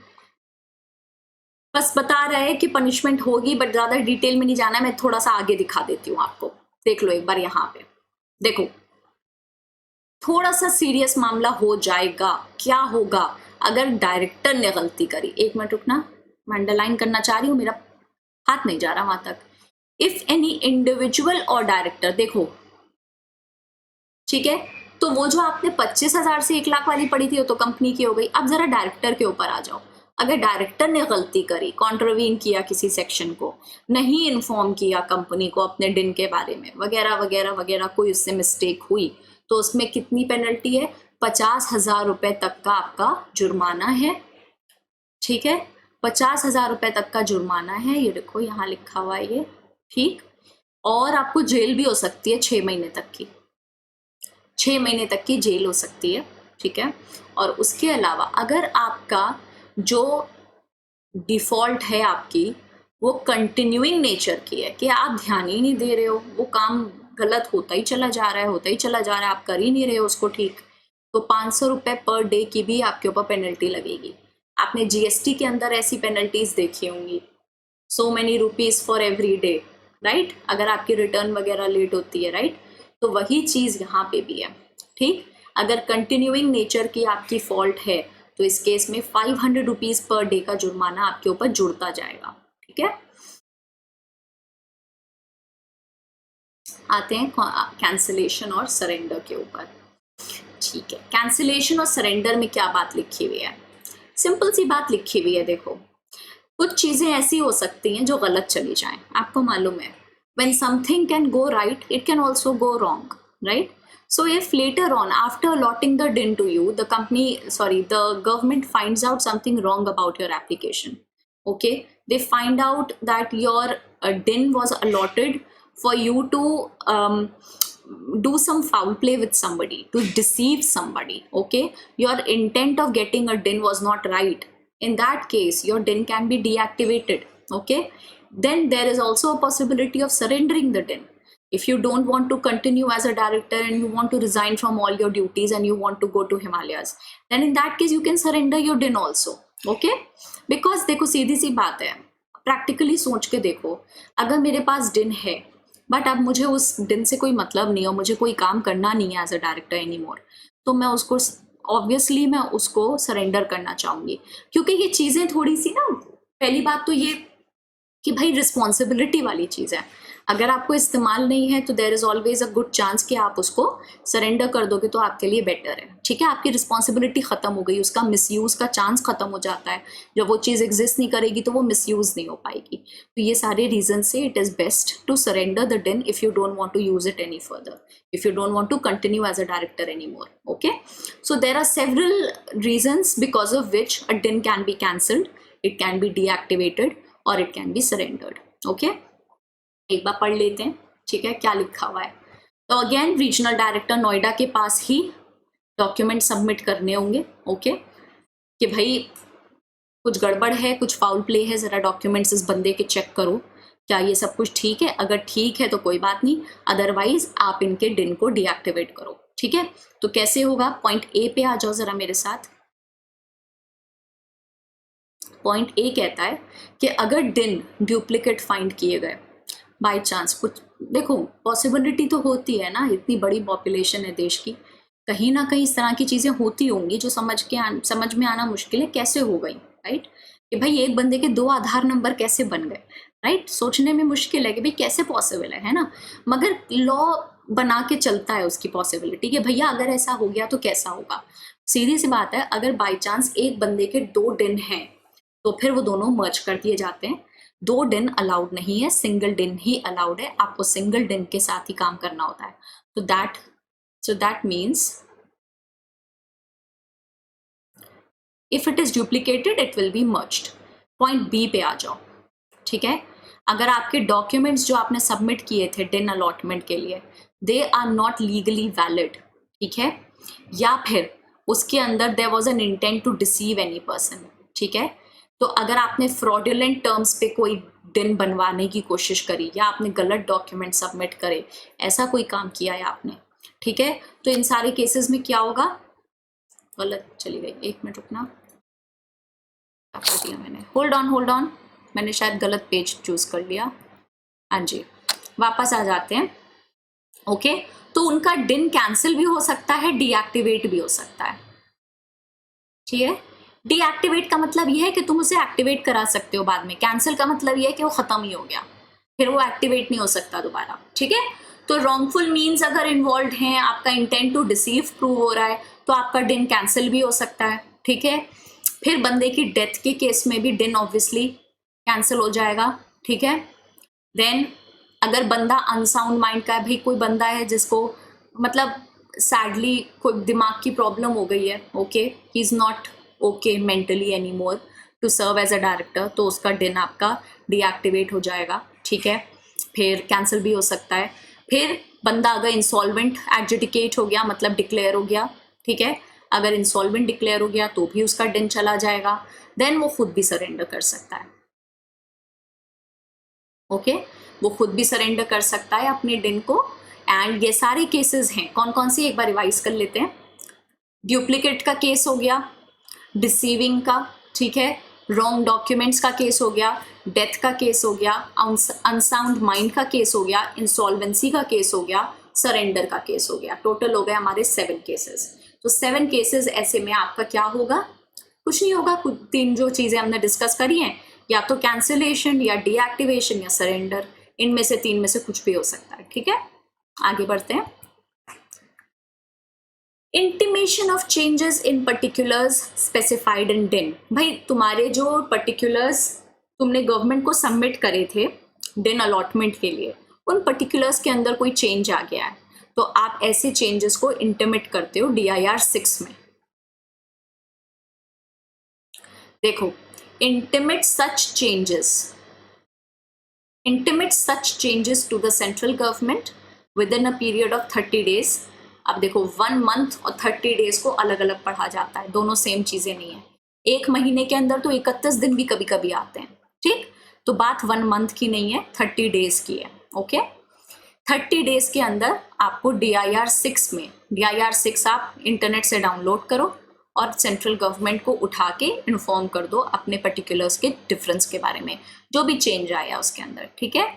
बस बता रहा है कि पनिशमेंट होगी, बट ज्यादा डिटेल में नहीं जाना, मैं थोड़ा सा आगे दिखा देती हूँ आपको, देख लो एक बार यहाँ पे, देखो थोड़ा सा सीरियस मामला हो जाएगा। क्या होगा अगर डायरेक्टर ने गलती करी? एक मिनट रुकना, मैं अंडरलाइन करना चाह रही हूँ, मेरा हाथ नहीं जा रहा वहां तक। इफ एनी इंडिविजुअल और डायरेक्टर, देखो ठीक है, तो वो जो आपने 25,000 से 1 लाख वाली पढ़ी थी वो तो कंपनी की हो गई। अब जरा डायरेक्टर के ऊपर आ जाओ। अगर डायरेक्टर ने गलती करी, कॉन्ट्रवीन किया किसी सेक्शन को, नहीं इन्फॉर्म किया कंपनी को अपने डिन के बारे में, वगैरह वगैरह वगैरह, कोई उससे मिस्टेक हुई, तो उसमें कितनी पेनल्टी है? 50,000 रुपए तक का आपका जुर्माना है, ठीक है, 50,000 रुपए तक का जुर्माना है, ये देखो यहाँ लिखा हुआ है ये, ठीक, और आपको जेल भी हो सकती है 6 महीने तक की, 6 महीने तक की जेल हो सकती है, ठीक है। और उसके अलावा अगर आपका जो डिफॉल्ट है आपकी वो कंटिन्यूइंग नेचर की है, कि आप ध्यान ही नहीं दे रहे हो, वो काम गलत होता ही चला जा रहा है, होता ही चला जा रहा है, आप कर ही नहीं रहे हो उसको ठीक, तो 500 रुपये पर डे की भी आपके ऊपर पेनल्टी लगेगी। आपने जीएसटी के अंदर ऐसी पेनल्टीज देखी होंगी, so many rupees for every day, right, अगर आपकी रिटर्न वगैरह लेट होती है, राइट, तो वही चीज यहाँ पे भी है, ठीक। अगर कंटिन्यूइंग नेचर की आपकी फॉल्ट है तो इस केस में 500 रुपीज पर डे का जुर्माना आपके ऊपर जुड़ता जाएगा, ठीक है। आते हैं कैंसिलेशन और सरेंडर के ऊपर, ठीक है। कैंसिलेशन और सरेंडर में क्या बात लिखी हुई है? सिंपल सी बात लिखी हुई है, देखो कुछ चीजें ऐसी हो सकती हैं जो गलत चली जाएं, आपको मालूम है, when something can go right it can also go wrong, right? So if later on after allotting the DIN to you the government finds out something wrong about your application, okay, they find out that your DIN was allotted for you to do some foul play with somebody, to deceive somebody, okay, your intent of getting a DIN was not right, in that case your DIN can be deactivated, okay. Then there is also a possibility of surrendering the DIN. If you don't want to continue as a director and you want to resign from all your duties and you want to go to Himalayas, then in that case you can surrender your DIN also, okay. Because देखो सीधी सी बात है, practically सोच के देखो, अगर मेरे पास DIN है but अब मुझे उस DIN से कोई मतलब नहीं है, मुझे कोई काम करना नहीं है as a director any more, तो मैं उसको ऑब्वियसली मैं उसको सरेंडर करना चाहूंगी, क्योंकि ये चीजें थोड़ी सी ना, पहली बात तो ये कि भाई रिस्पॉन्सिबिलिटी वाली चीज है, अगर आपको इस्तेमाल नहीं है तो there is always a good chance कि आप उसको सरेंडर कर दोगे तो आपके लिए बेटर है, ठीक है। आपकी रिस्पॉन्सिबिलिटी खत्म हो गई, उसका मिसयूज का चांस खत्म हो जाता है, जब वो चीज एग्जिस्ट नहीं करेगी तो वो मिसयूज नहीं हो पाएगी। तो ये सारे रीजन से it is best to surrender the DIN if you don't want to use it any further, if you don't want to continue as a director anymore, okay. So there are several reasons because of which a DIN can be cancelled, it can be deactivated or it can be surrendered, okay. एक बार पढ़ लेते हैं, ठीक है, क्या लिखा हुआ है। तो अगेन रीजनल डायरेक्टर नोएडा के पास ही डॉक्यूमेंट सबमिट करने होंगे, ओके, कि भाई कुछ गड़बड़ है, कुछ फाउल प्ले है, जरा डॉक्यूमेंट्स इस बंदे के चेक करो, क्या ये सब कुछ ठीक है? अगर ठीक है तो कोई बात नहीं, अदरवाइज आप इनके डिन को डीएक्टिवेट करो। ठीक है, तो कैसे होगा? पॉइंट ए पे आ जाओ जरा मेरे साथ। पॉइंट ए कहता है कि अगर डिन डुप्लीकेट फाइंड किए गए बाय चांस, कुछ देखो पॉसिबिलिटी तो होती है ना, इतनी बड़ी पॉपुलेशन है देश की, कहीं ना कहीं इस तरह की चीजें होती होंगी जो समझ में आना मुश्किल है कैसे हो गई, राइट? कि भाई एक बंदे के 2 आधार नंबर कैसे बन गए, राइट? सोचने में मुश्किल है कि भाई कैसे पॉसिबल है ना? मगर लॉ बना के चलता है उसकी पॉसिबिलिटी कि भैया अगर ऐसा हो गया तो कैसा होगा। सीधी सी बात है, अगर बाई चांस एक बंदे के 2 डिन हैं तो फिर वो दोनों मर्ज कर दिए जाते हैं। 2 डिन अलाउड नहीं है, सिंगल डिन ही अलाउड है। आपको सिंगल डिन के साथ ही काम करना होता है। तो that means if it is duplicated it will be merged. Point B पे आ जाओ। ठीक है, अगर आपके डॉक्यूमेंट्स जो आपने सबमिट किए थे डिन अलॉटमेंट के लिए, they are not legally valid, ठीक है, या फिर उसके अंदर there was an intent to deceive any person, ठीक है, तो अगर आपने फ्रॉडुलेंट टर्म्स पे कोई डिन बनवाने की कोशिश करी या आपने गलत डॉक्यूमेंट सबमिट करे, ऐसा कोई काम किया है आपने, ठीक है, तो इन सारे केसेस में क्या होगा? गलत चली गई, 1 मिनट रुकना, क्या कर दिया मैंने, होल्ड ऑन, मैंने शायद गलत पेज चूज कर लिया। हाँ जी, वापस आ जाते हैं। ओके, तो उनका डिन कैंसिल भी हो सकता है, डीएक्टिवेट भी हो सकता है। ठीक है, डीएक्टिवेट का मतलब यह है कि तुम उसे एक्टिवेट करा सकते हो बाद में, कैंसिल का मतलब यह है कि वो खत्म ही हो गया, फिर वो एक्टिवेट नहीं हो सकता दोबारा। ठीक है, तो रॉन्गफुल मीन्स अगर इन्वॉल्व हैं, आपका इंटेंट टू डिसीव प्रूव हो रहा है, तो आपका डिन कैंसिल भी हो सकता है। ठीक है, फिर बंदे की डेथ के केस में भी डिन ऑब्वियसली कैंसिल हो जाएगा। ठीक है, देन अगर बंदा अनसाउंड माइंड का है, भाई कोई बंदा है जिसको मतलब सैडली कोई दिमाग की प्रॉब्लम हो गई है, okay, he is not okay mentally any more to serve as a director, तो उसका डिन आपका डीएक्टिवेट हो जाएगा। ठीक है, फिर कैंसिल भी हो सकता है। फिर बंदा अगर इंसॉल्वेंट एडजुडिकेट हो गया, मतलब डिक्लेयर हो गया, ठीक है, अगर इंसॉल्वेंट डिक्लेयर हो गया तो भी उसका डिन चला जाएगा, देन वो खुद भी सरेंडर कर सकता है। ओके, वो खुद भी सरेंडर कर सकता है अपने डिन को। एंड ये सारे केसेस हैं, कौन कौन सी एक बार रिवाइज कर लेते हैं। डुप्लीकेट का केस हो गया, डिसीविंग का, ठीक है, रॉन्ग डॉक्यूमेंट्स का केस हो गया, डेथ का केस हो गया, अनसाउंड माइंड का केस हो गया, इंसॉल्वेंसी का केस हो गया, सरेंडर का केस हो गया। टोटल हो गए हमारे 7 केसेस। तो 7 केसेस ऐसे में आपका क्या होगा? कुछ नहीं होगा, 3 जो चीजें हमने डिस्कस करी हैं, या तो कैंसिलेशन या डीएक्टिवेशन या सरेंडर, इनमें से 3 में से कुछ भी हो सकता है। ठीक है, आगे बढ़ते हैं। Intimation of changes in particulars specified in डिन। भाई तुम्हारे जो पर्टिकुलर्स तुमने गवर्नमेंट को सबमिट करे थे डिन अलॉटमेंट के लिए, उन पर्टिकुलर्स के अंदर कोई चेंज आ गया है, तो आप ऐसे चेंजेस को इंटीमेट करते हो DIR 6 में। देखो, intimate such changes to the central government within a period of 30 days। अब देखो 1 मंथ और 30 डेज को अलग अलग पढ़ा जाता है, दोनों सेम चीजें नहीं है। 1 महीने के अंदर तो 31 दिन भी कभी कभी आते हैं, ठीक, तो बात 1 मंथ की नहीं है, 30 डेज की है। ओके, 30 डेज के अंदर आपको DIR 6 में, DIR 6 आप इंटरनेट से डाउनलोड करो और सेंट्रल गवर्नमेंट को उठा के इन्फॉर्म कर दो अपने पर्टिकुलर्स के डिफरेंस के बारे में, जो भी चेंज आया उसके अंदर। ठीक है,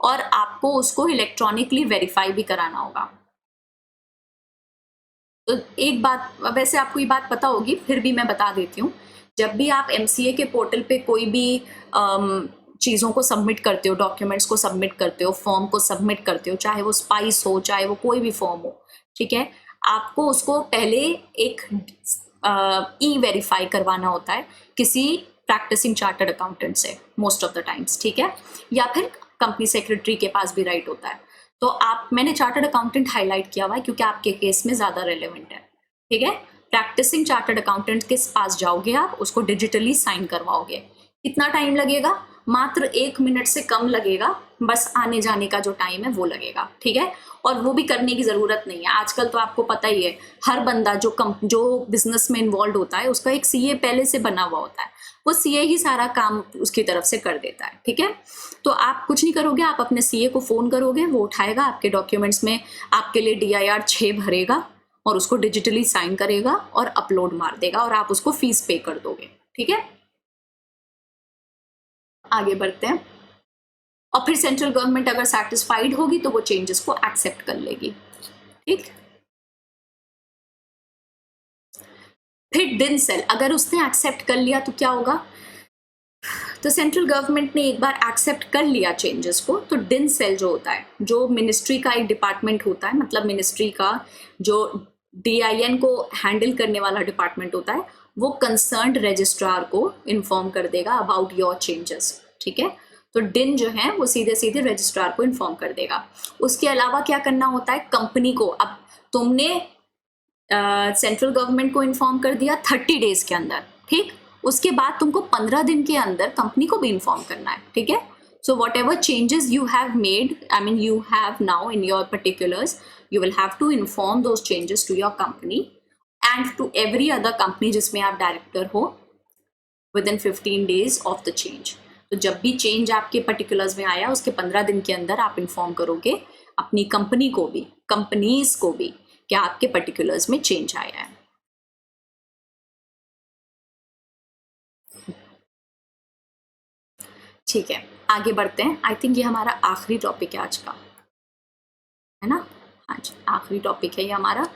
और आपको उसको इलेक्ट्रॉनिकली वेरीफाई भी कराना होगा। तो एक बात, वैसे आपको ये बात पता होगी, फिर भी मैं बता देती हूँ, जब भी आप MCA के पोर्टल पे कोई भी चीज़ों को सबमिट करते हो, डॉक्यूमेंट्स को सबमिट करते हो, फॉर्म को सबमिट करते हो, चाहे वो स्पाइस हो, चाहे वो कोई भी फॉर्म हो, ठीक है, आपको उसको पहले एक वेरीफाई करवाना होता है किसी प्रैक्टिसिंग चार्टर्ड अकाउंटेंट से, मोस्ट ऑफ द टाइम्स, ठीक है, या फिर कंपनी सेक्रेटरी के पास भी राइट होता है। तो मैंने चार्टर्ड अकाउंटेंट हाईलाइट किया हुआ है क्योंकि आपके केस में ज़्यादा रेलेवेंट है। ठीक है, प्रैक्टिसिंग चार्टर्ड अकाउंटेंट के पास जाओगे, आप उसको डिजिटली साइन करवाओगे। कितना टाइम लगेगा? मात्र 1 मिनट से कम लगेगा, बस आने जाने का जो टाइम है वो लगेगा, ठीक है। और वो भी करने की ज़रूरत नहीं है, आजकल तो आपको पता ही है, हर बंदा जो बिजनेस में इन्वॉल्व होता है उसका एक सीए पहले से बना हुआ होता है, वो सीए ही सारा काम उसकी तरफ से कर देता है, ठीक है। तो आप कुछ नहीं करोगे, आप अपने सीए को फ़ोन करोगे, वो उठाएगा, आपके डॉक्यूमेंट्स में आपके लिए DIR 6 भरेगा और उसको डिजिटली साइन करेगा और अपलोड मार देगा और आप उसको फीस पे कर दोगे, ठीक है। आगे बढ़ते हैं। और फिर सेंट्रल गवर्नमेंट अगर सेटिस्फाइड होगी तो वो चेंजेस को एक्सेप्ट कर लेगी, ठीक। फिर डिन सेल, अगर उसने एक्सेप्ट कर लिया तो क्या होगा, तो सेंट्रल गवर्नमेंट ने एक बार एक्सेप्ट कर लिया चेंजेस को, तो डिन सेल जो होता है, जो मिनिस्ट्री का एक डिपार्टमेंट होता है, मतलब मिनिस्ट्री का जो DIN को हैंडल करने वाला डिपार्टमेंट होता है, वो कंसर्न्ड रजिस्ट्रार को इन्फॉर्म कर देगा अबाउट योर चेंजेस, ठीक है। तो डिन जो है वो सीधे सीधे रजिस्ट्रार को इन्फॉर्म कर देगा। उसके अलावा क्या करना होता है, कंपनी को, अब तुमने सेंट्रल गवर्नमेंट को इन्फॉर्म कर दिया 30 डेज के अंदर, ठीक। उसके बाद तुमको 15 दिन के अंदर कंपनी को भी इन्फॉर्म करना है, ठीक है। So what ever changes you have made, I mean you have now in your particulars, you will have to inform those changes to your company and to every other company जिसमें आप director हो within 15 days of the change। तो जब भी change आपके particulars में आया उसके 15 दिन के अंदर आप इन्फॉर्म करोगे अपनी कंपनी को भी, कंपनीज को भी, कि आपके पर्टिकुलर्स में चेंज आया है। ठीक है, आगे बढ़ते हैं। आई थिंक ये हमारा आखिरी टॉपिक है आज का, है ना। हाँ जी, आखिरी टॉपिक है ये हमारा।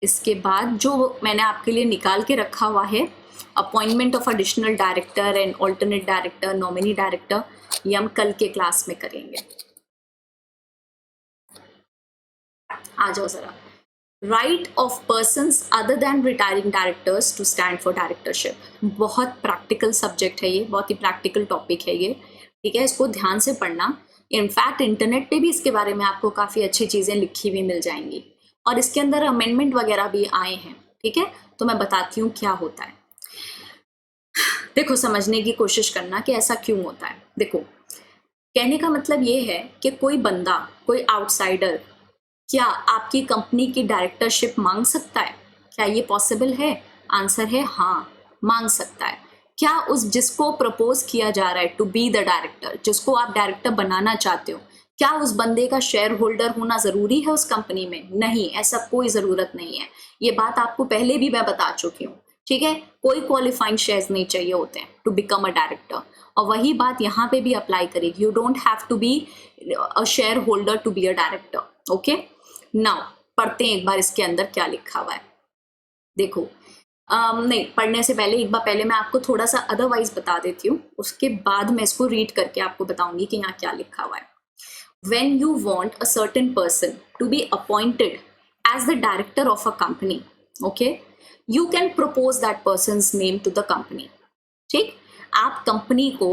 इसके बाद जो मैंने आपके लिए निकाल के रखा हुआ है, appointment of additional director and alternate director, nominee director, ये हम कल के क्लास में करेंगे। आ जाओ जरा। Right of persons other than retiring directors to stand for directorship, बहुत प्रैक्टिकल सब्जेक्ट है ये, बहुत ही प्रैक्टिकल टॉपिक है ये, ठीक है। इसको ध्यान से पढ़ना। इनफैक्ट इंटरनेट पे भी इसके बारे में आपको काफ़ी अच्छी चीज़ें लिखी हुई मिल जाएंगी और इसके अंदर अमेंडमेंट वगैरह भी आए हैं, ठीक है। तो मैं बताती हूँ क्या होता है। देखो, समझने की कोशिश करना कि ऐसा क्यों होता है। देखो, कहने का मतलब ये है कि कोई बंदा, कोई आउटसाइडर क्या आपकी कंपनी की डायरेक्टरशिप मांग सकता है? क्या ये पॉसिबल है? आंसर है हाँ, मांग सकता है। क्या उस जिसको प्रपोज किया जा रहा है टू बी द डायरेक्टर, जिसको आप डायरेक्टर बनाना चाहते हो, क्या उस बंदे का शेयर होल्डर होना जरूरी है उस कंपनी में? नहीं, ऐसा कोई जरूरत नहीं है। ये बात आपको पहले भी मैं बता चुकी हूँ, ठीक है। कोई क्वालिफाइंग शेयर्स नहीं चाहिए होते हैं टू बिकम अ डायरेक्टर, और वही बात यहाँ पे भी अप्लाई करेगी। You don't have to be a share holder to be a director, okay. Now पढ़ते हैं एक बार इसके अंदर क्या लिखा हुआ है। देखो, नहीं, पढ़ने से पहले एक बार पहले मैं आपको थोड़ा सा अदरवाइज बता देती हूँ, उसके बाद मैं इसको रीड करके आपको बताऊंगी कि यहाँ क्या लिखा हुआ है। When you want a certain person to be appointed as the director of a company, okay, you can propose that person's name to the company, ठीक। आप कंपनी को,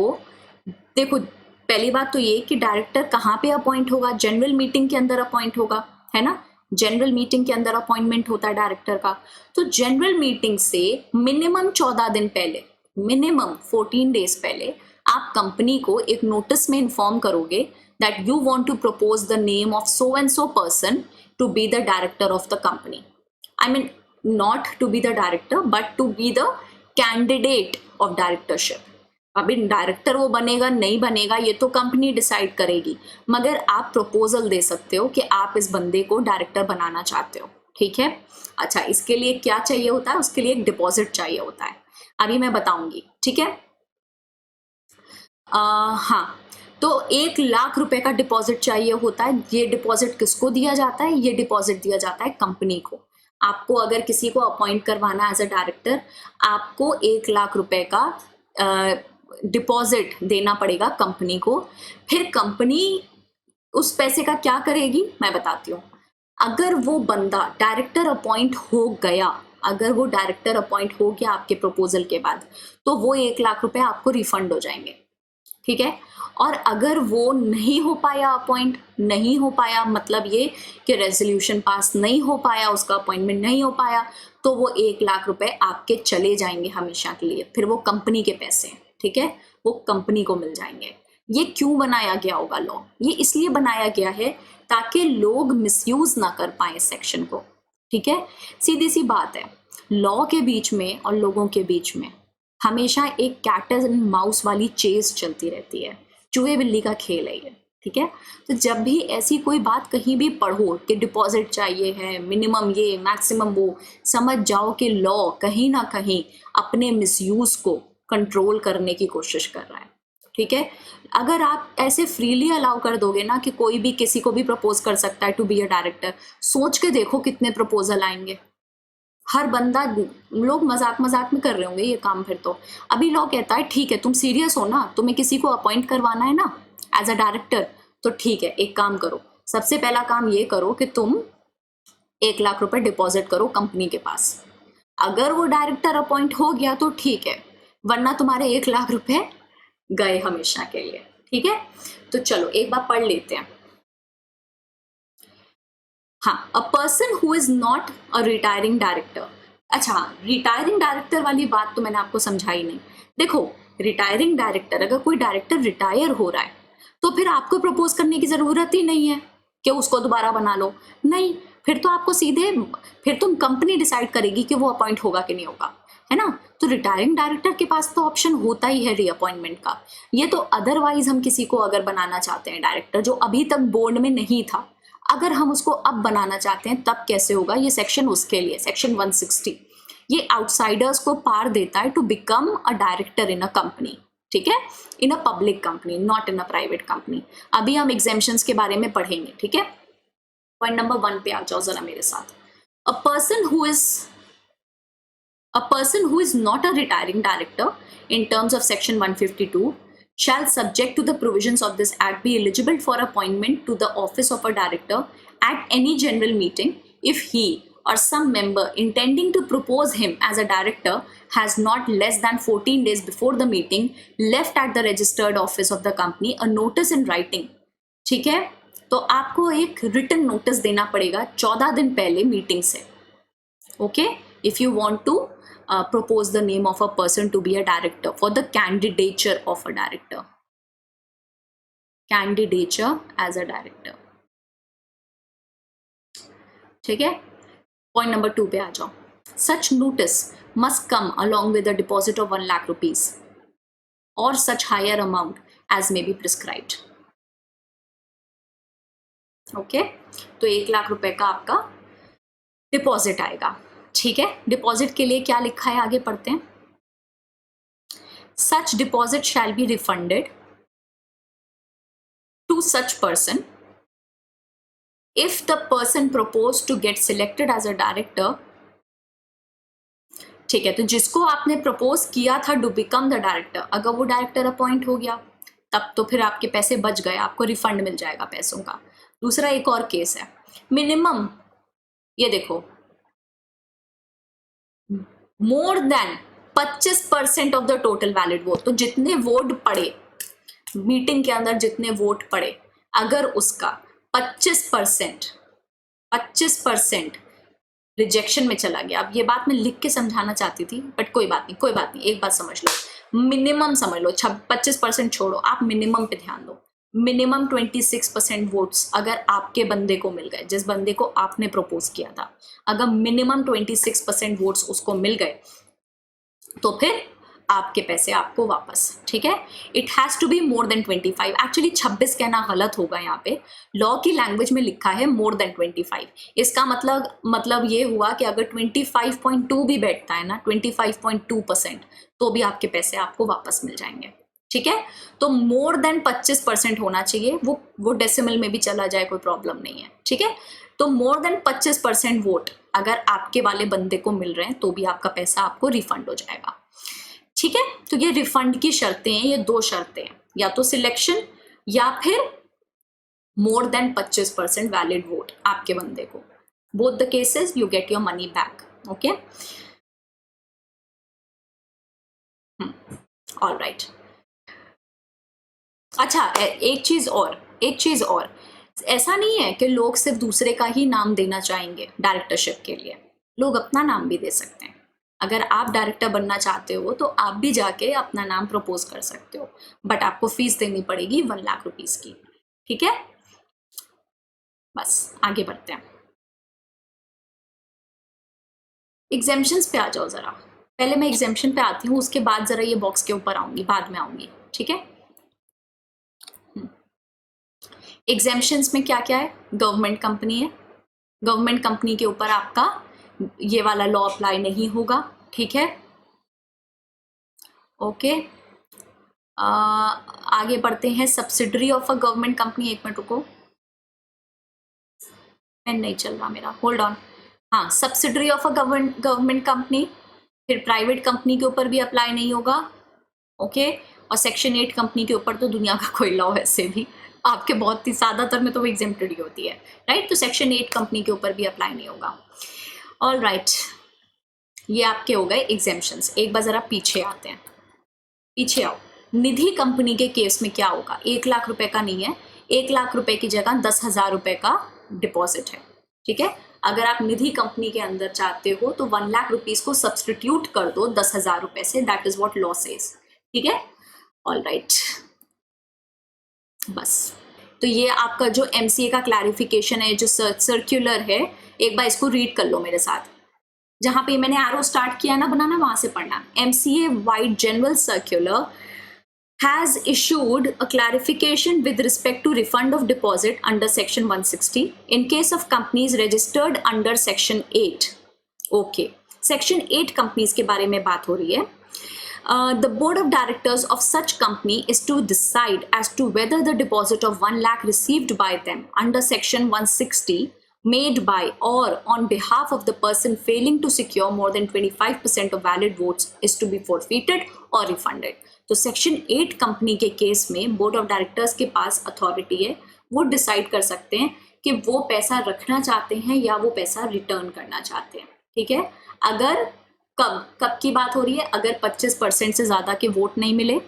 देखो, पहली बात तो ये कि डायरेक्टर कहाँ पे अपॉइंट होगा, जनरल मीटिंग के अंदर अपॉइंट होगा, है ना। जनरल मीटिंग के अंदर अपॉइंटमेंट होता है डायरेक्टर का। तो जनरल मीटिंग से मिनिमम 14 दिन पहले, मिनिमम 14 डेज पहले आप कंपनी को एक नोटिस में इन्फॉर्म करोगे that you want to propose the name of so and so person to be the director of the company. I mean not to be the director but to be the candidate of directorship. अभी director वो बनेगा नहीं बनेगा ये तो company decide करेगी, मगर आप प्रपोजल दे सकते हो कि आप इस बंदे को डायरेक्टर बनाना चाहते हो, ठीक है। अच्छा, इसके लिए क्या चाहिए होता है? उसके लिए एक डिपॉजिट चाहिए होता है, अभी मैं बताऊंगी, ठीक है। हाँ, तो 1 लाख रुपए का डिपॉजिट चाहिए होता है। ये डिपॉजिट किसको दिया जाता है? ये डिपॉजिट दिया जाता है कंपनी को। आपको अगर किसी को अपॉइंट करवाना एज अ डायरेक्टर, आपको 1 लाख रुपए का डिपॉजिट देना पड़ेगा कंपनी को। फिर कंपनी उस पैसे का क्या करेगी मैं बताती हूँ। अगर वो बंदा डायरेक्टर अपॉइंट हो गया, अगर वो डायरेक्टर अपॉइंट हो गया आपके प्रपोजल के बाद, तो वो 1 लाख रुपए आपको रिफंड हो जाएंगे, ठीक है। और अगर वो नहीं हो पाया, अपॉइंट नहीं हो पाया, मतलब ये कि रेजोल्यूशन पास नहीं हो पाया, उसका अपॉइंटमेंट नहीं हो पाया, तो वो 1 लाख रुपए आपके चले जाएंगे हमेशा के लिए। फिर वो कंपनी के पैसे, ठीक है, वो कंपनी को मिल जाएंगे, ये क्यों बनाया गया होगा लॉ? ये इसलिए बनाया गया है ताकि लोग मिसयूज ना कर पाए इस सेक्शन को, ठीक है। सीधी सी बात है, लॉ के बीच में और लोगों के बीच में हमेशा एक कैट एंड माउस वाली चेस चलती रहती है, चूहे बिल्ली का खेल है ये, ठीक है। तो जब भी ऐसी कोई बात कहीं भी पढ़ो कि डिपॉजिट चाहिए है, मिनिमम ये मैक्सिमम वो, समझ जाओ कि लॉ कहीं ना कहीं अपने मिसयूज को कंट्रोल करने की कोशिश कर रहा है, ठीक है। अगर आप ऐसे फ्रीली अलाउ कर दोगे ना कि कोई भी किसी को भी प्रपोज कर सकता है टू बी अ डायरेक्टर, सोच के देखो कितने प्रपोजल आएंगे। हर बंदा, लोग मजाक मजाक में कर रहे होंगे ये काम। फिर तो अभी लॉ कहता है ठीक है तुम सीरियस हो ना, तुम्हें किसी को अपॉइंट करवाना है ना एज अ डायरेक्टर, तो ठीक है एक काम करो, सबसे पहला काम ये करो कि तुम 1 लाख रुपए डिपॉजिट करो कंपनी के पास। अगर वो डायरेक्टर अपॉइंट हो गया तो ठीक है, वरना तुम्हारे 1 लाख रुपए गए हमेशा के लिए, ठीक है। तो चलो एक बार पढ़ लेते हैं। हाँ, a person who is not a retiring director. अच्छा, रिटायरिंग डायरेक्टर वाली बात तो मैंने आपको समझाई नहीं। देखो, रिटायरिंग डायरेक्टर, अगर कोई डायरेक्टर रिटायर हो रहा है तो फिर आपको प्रपोज करने की जरूरत ही नहीं है कि उसको दोबारा बना लो, नहीं। फिर तो आपको सीधे, फिर तुम कंपनी डिसाइड करेगी कि वो अपॉइंट होगा कि नहीं होगा, है ना। तो रिटायरिंग डायरेक्टर के पास तो ऑप्शन होता ही है रीअपॉइंटमेंट का। ये तो अदरवाइज हम किसी को अगर बनाना चाहते हैं डायरेक्टर जो अभी तक बोर्ड में नहीं था, अगर हम उसको अब बनाना चाहते हैं तब कैसे होगा, ये सेक्शन उसके लिए, सेक्शन 160, ये आउटसाइडर्स को पार देता है to become a director in a company, ठीक है, in a public company, not in a private company. अभी हम एग्जेम्पशंस के बारे में पढ़ेंगे, ठीक है। पॉइंट नंबर 1 पे आ जाओ जरा मेरे साथ। A person who is A person who is not a retiring director in terms of section 152 shall, subject to the provisions of this act, be eligible for appointment to the office of a director at any general meeting if he or some member intending to propose him as a director has not less than 14 days before the meeting left at the registered office of the company a notice in writing, ठीक है। तो आपको एक written notice देना पड़ेगा 14 दिन पहले meeting से, okay, if you want to propose the name of a person to be a director, for the candidature of a director, candidature as a director, ठीक है। पॉइंट नंबर 2 पे आ जाओ। such notice must come along with a deposit of 1 lakh rupees or such higher amount as may be prescribed, okay। तो 1 लाख रुपए का आपका deposit आएगा, ठीक है। डिपॉजिट के लिए क्या लिखा है आगे पढ़ते हैं। Such deposit shall be refunded to such person if the person proposed to get selected as a director, ठीक है। तो जिसको आपने प्रपोज किया था टू बिकम द डायरेक्टर, अगर वो डायरेक्टर अपॉइंट हो गया तब तो फिर आपके पैसे बच गए, आपको रिफंड मिल जाएगा पैसों का। दूसरा एक और केस है, मिनिमम, ये देखो, मोर than 25% of the total valid vote, तो जितने वोट पड़े मीटिंग के अंदर, जितने वोट पड़े, अगर उसका 25% रिजेक्शन में चला गया। अब ये बात मैं लिख के समझाना चाहती थी बट कोई बात नहीं, कोई बात नहीं, एक बात समझ लो, मिनिमम समझ लो, 25% छोड़ो, आप मिनिमम पे ध्यान दो। मिनिमम 26% वोट्स अगर आपके बंदे को मिल गए, जिस बंदे को आपने प्रपोज किया था, अगर मिनिमम 26% वोट्स उसको मिल गए तो फिर आपके पैसे आपको वापस, ठीक है। It has to be more than 25, actually 26 कहना गलत होगा, यहाँ पे लॉ की लैंग्वेज में लिखा है मोर देन 25। इसका मतलब ये हुआ कि अगर 25.2 भी बैठता है ना, 25.2%, तो भी आपके पैसे आपको वापस मिल जाएंगे, ठीक है। तो मोर देन 25% होना चाहिए, वो डेसिमल में भी चला जाए कोई प्रॉब्लम नहीं है, ठीक है। तो मोर देन 25% वोट अगर आपके वाले बंदे को मिल रहे हैं तो भी आपका पैसा आपको रिफंड हो जाएगा, ठीक है। तो ये रिफंड की शर्तें हैं, ये 2 शर्तें हैं, या तो सिलेक्शन या फिर मोर देन 25% वैलिड वोट आपके बंदे को। Both the cases you get your money back, okay. All right. अच्छा, एक चीज और, ऐसा नहीं है कि लोग सिर्फ दूसरे का ही नाम देना चाहेंगे डायरेक्टरशिप के लिए, लोग अपना नाम भी दे सकते हैं। अगर आप डायरेक्टर बनना चाहते हो तो आप भी जाके अपना नाम प्रपोज कर सकते हो, बट आपको फीस देनी पड़ेगी 1 लाख रुपीस की। ठीक है, बस आगे बढ़ते हैं। एग्जेम्पशंस पे आ जाओ जरा। पहले मैं एग्जेम्पशन पे आती हूँ, उसके बाद जरा ये बॉक्स के ऊपर आऊंगी, बाद में आऊंगी। ठीक है, एग्जेम्पशंस में क्या क्या है? गवर्नमेंट कंपनी है, गवर्नमेंट कंपनी के ऊपर आपका ये वाला लॉ अप्लाई नहीं होगा। ठीक है, ओके। आगे बढ़ते हैं। Subsidiary of a government company, एक मिनट रुको, पेन नहीं चल रहा मेरा, होल्ड ऑन। हाँ, subsidiary of a government company, फिर प्राइवेट कंपनी के ऊपर भी अप्लाई नहीं होगा। ओके, और सेक्शन 8 कंपनी के ऊपर तो दुनिया का कोई लॉ वैसे भी आपके बहुत ही ज़्यादातर में तो वो एग्जेम्प्टेड ही होती है, राइट। तो सेक्शन 8 कंपनी के ऊपर भी अप्लाई नहीं होगा। ऑल राइट, ये आपके हो गए एग्जेम्पशंस। एक बार जरा पीछे आते हैं, पीछे आओ। निधि कंपनी के केस में क्या होगा? 1 लाख रुपए का नहीं है, 1 लाख रुपए की जगह 10,000 रुपए का डिपॉजिट है। ठीक है, अगर आप निधि कंपनी के अंदर चाहते हो तो 1 लाख रुपीज को सब्सटीट्यूट कर दो 10,000 रुपए से, that is what law says. ठीक है, ऑल राइट, बस। तो ये आपका जो एमसीए का क्लैरिफिकेशन है, जो सर्क्यूलर है, एक बार इसको रीड कर लो मेरे साथ। जहां पे मैंने एरो स्टार्ट किया ना बनाना, वहां से पढ़ना। MCA wide general circular has issued a clarification with respect to refund of deposit under section 160 in case of companies registered under section 8. Okay, section 8 companies के बारे में बात हो रही है। The board of directors of such company is to decide as to whether the deposit of 1 lakh received by them under section 160 made by or on behalf of the person failing to secure more than 25% of valid votes is to be forfeited or refunded. तो section 8 company के case में board of directors के पास authority है, वो decide कर सकते हैं कि वो पैसा रखना चाहते हैं या वो पैसा रिटर्न करना चाहते हैं। ठीक है, अगर कब की बात हो रही है? अगर 25% से ज्यादा के वोट नहीं मिले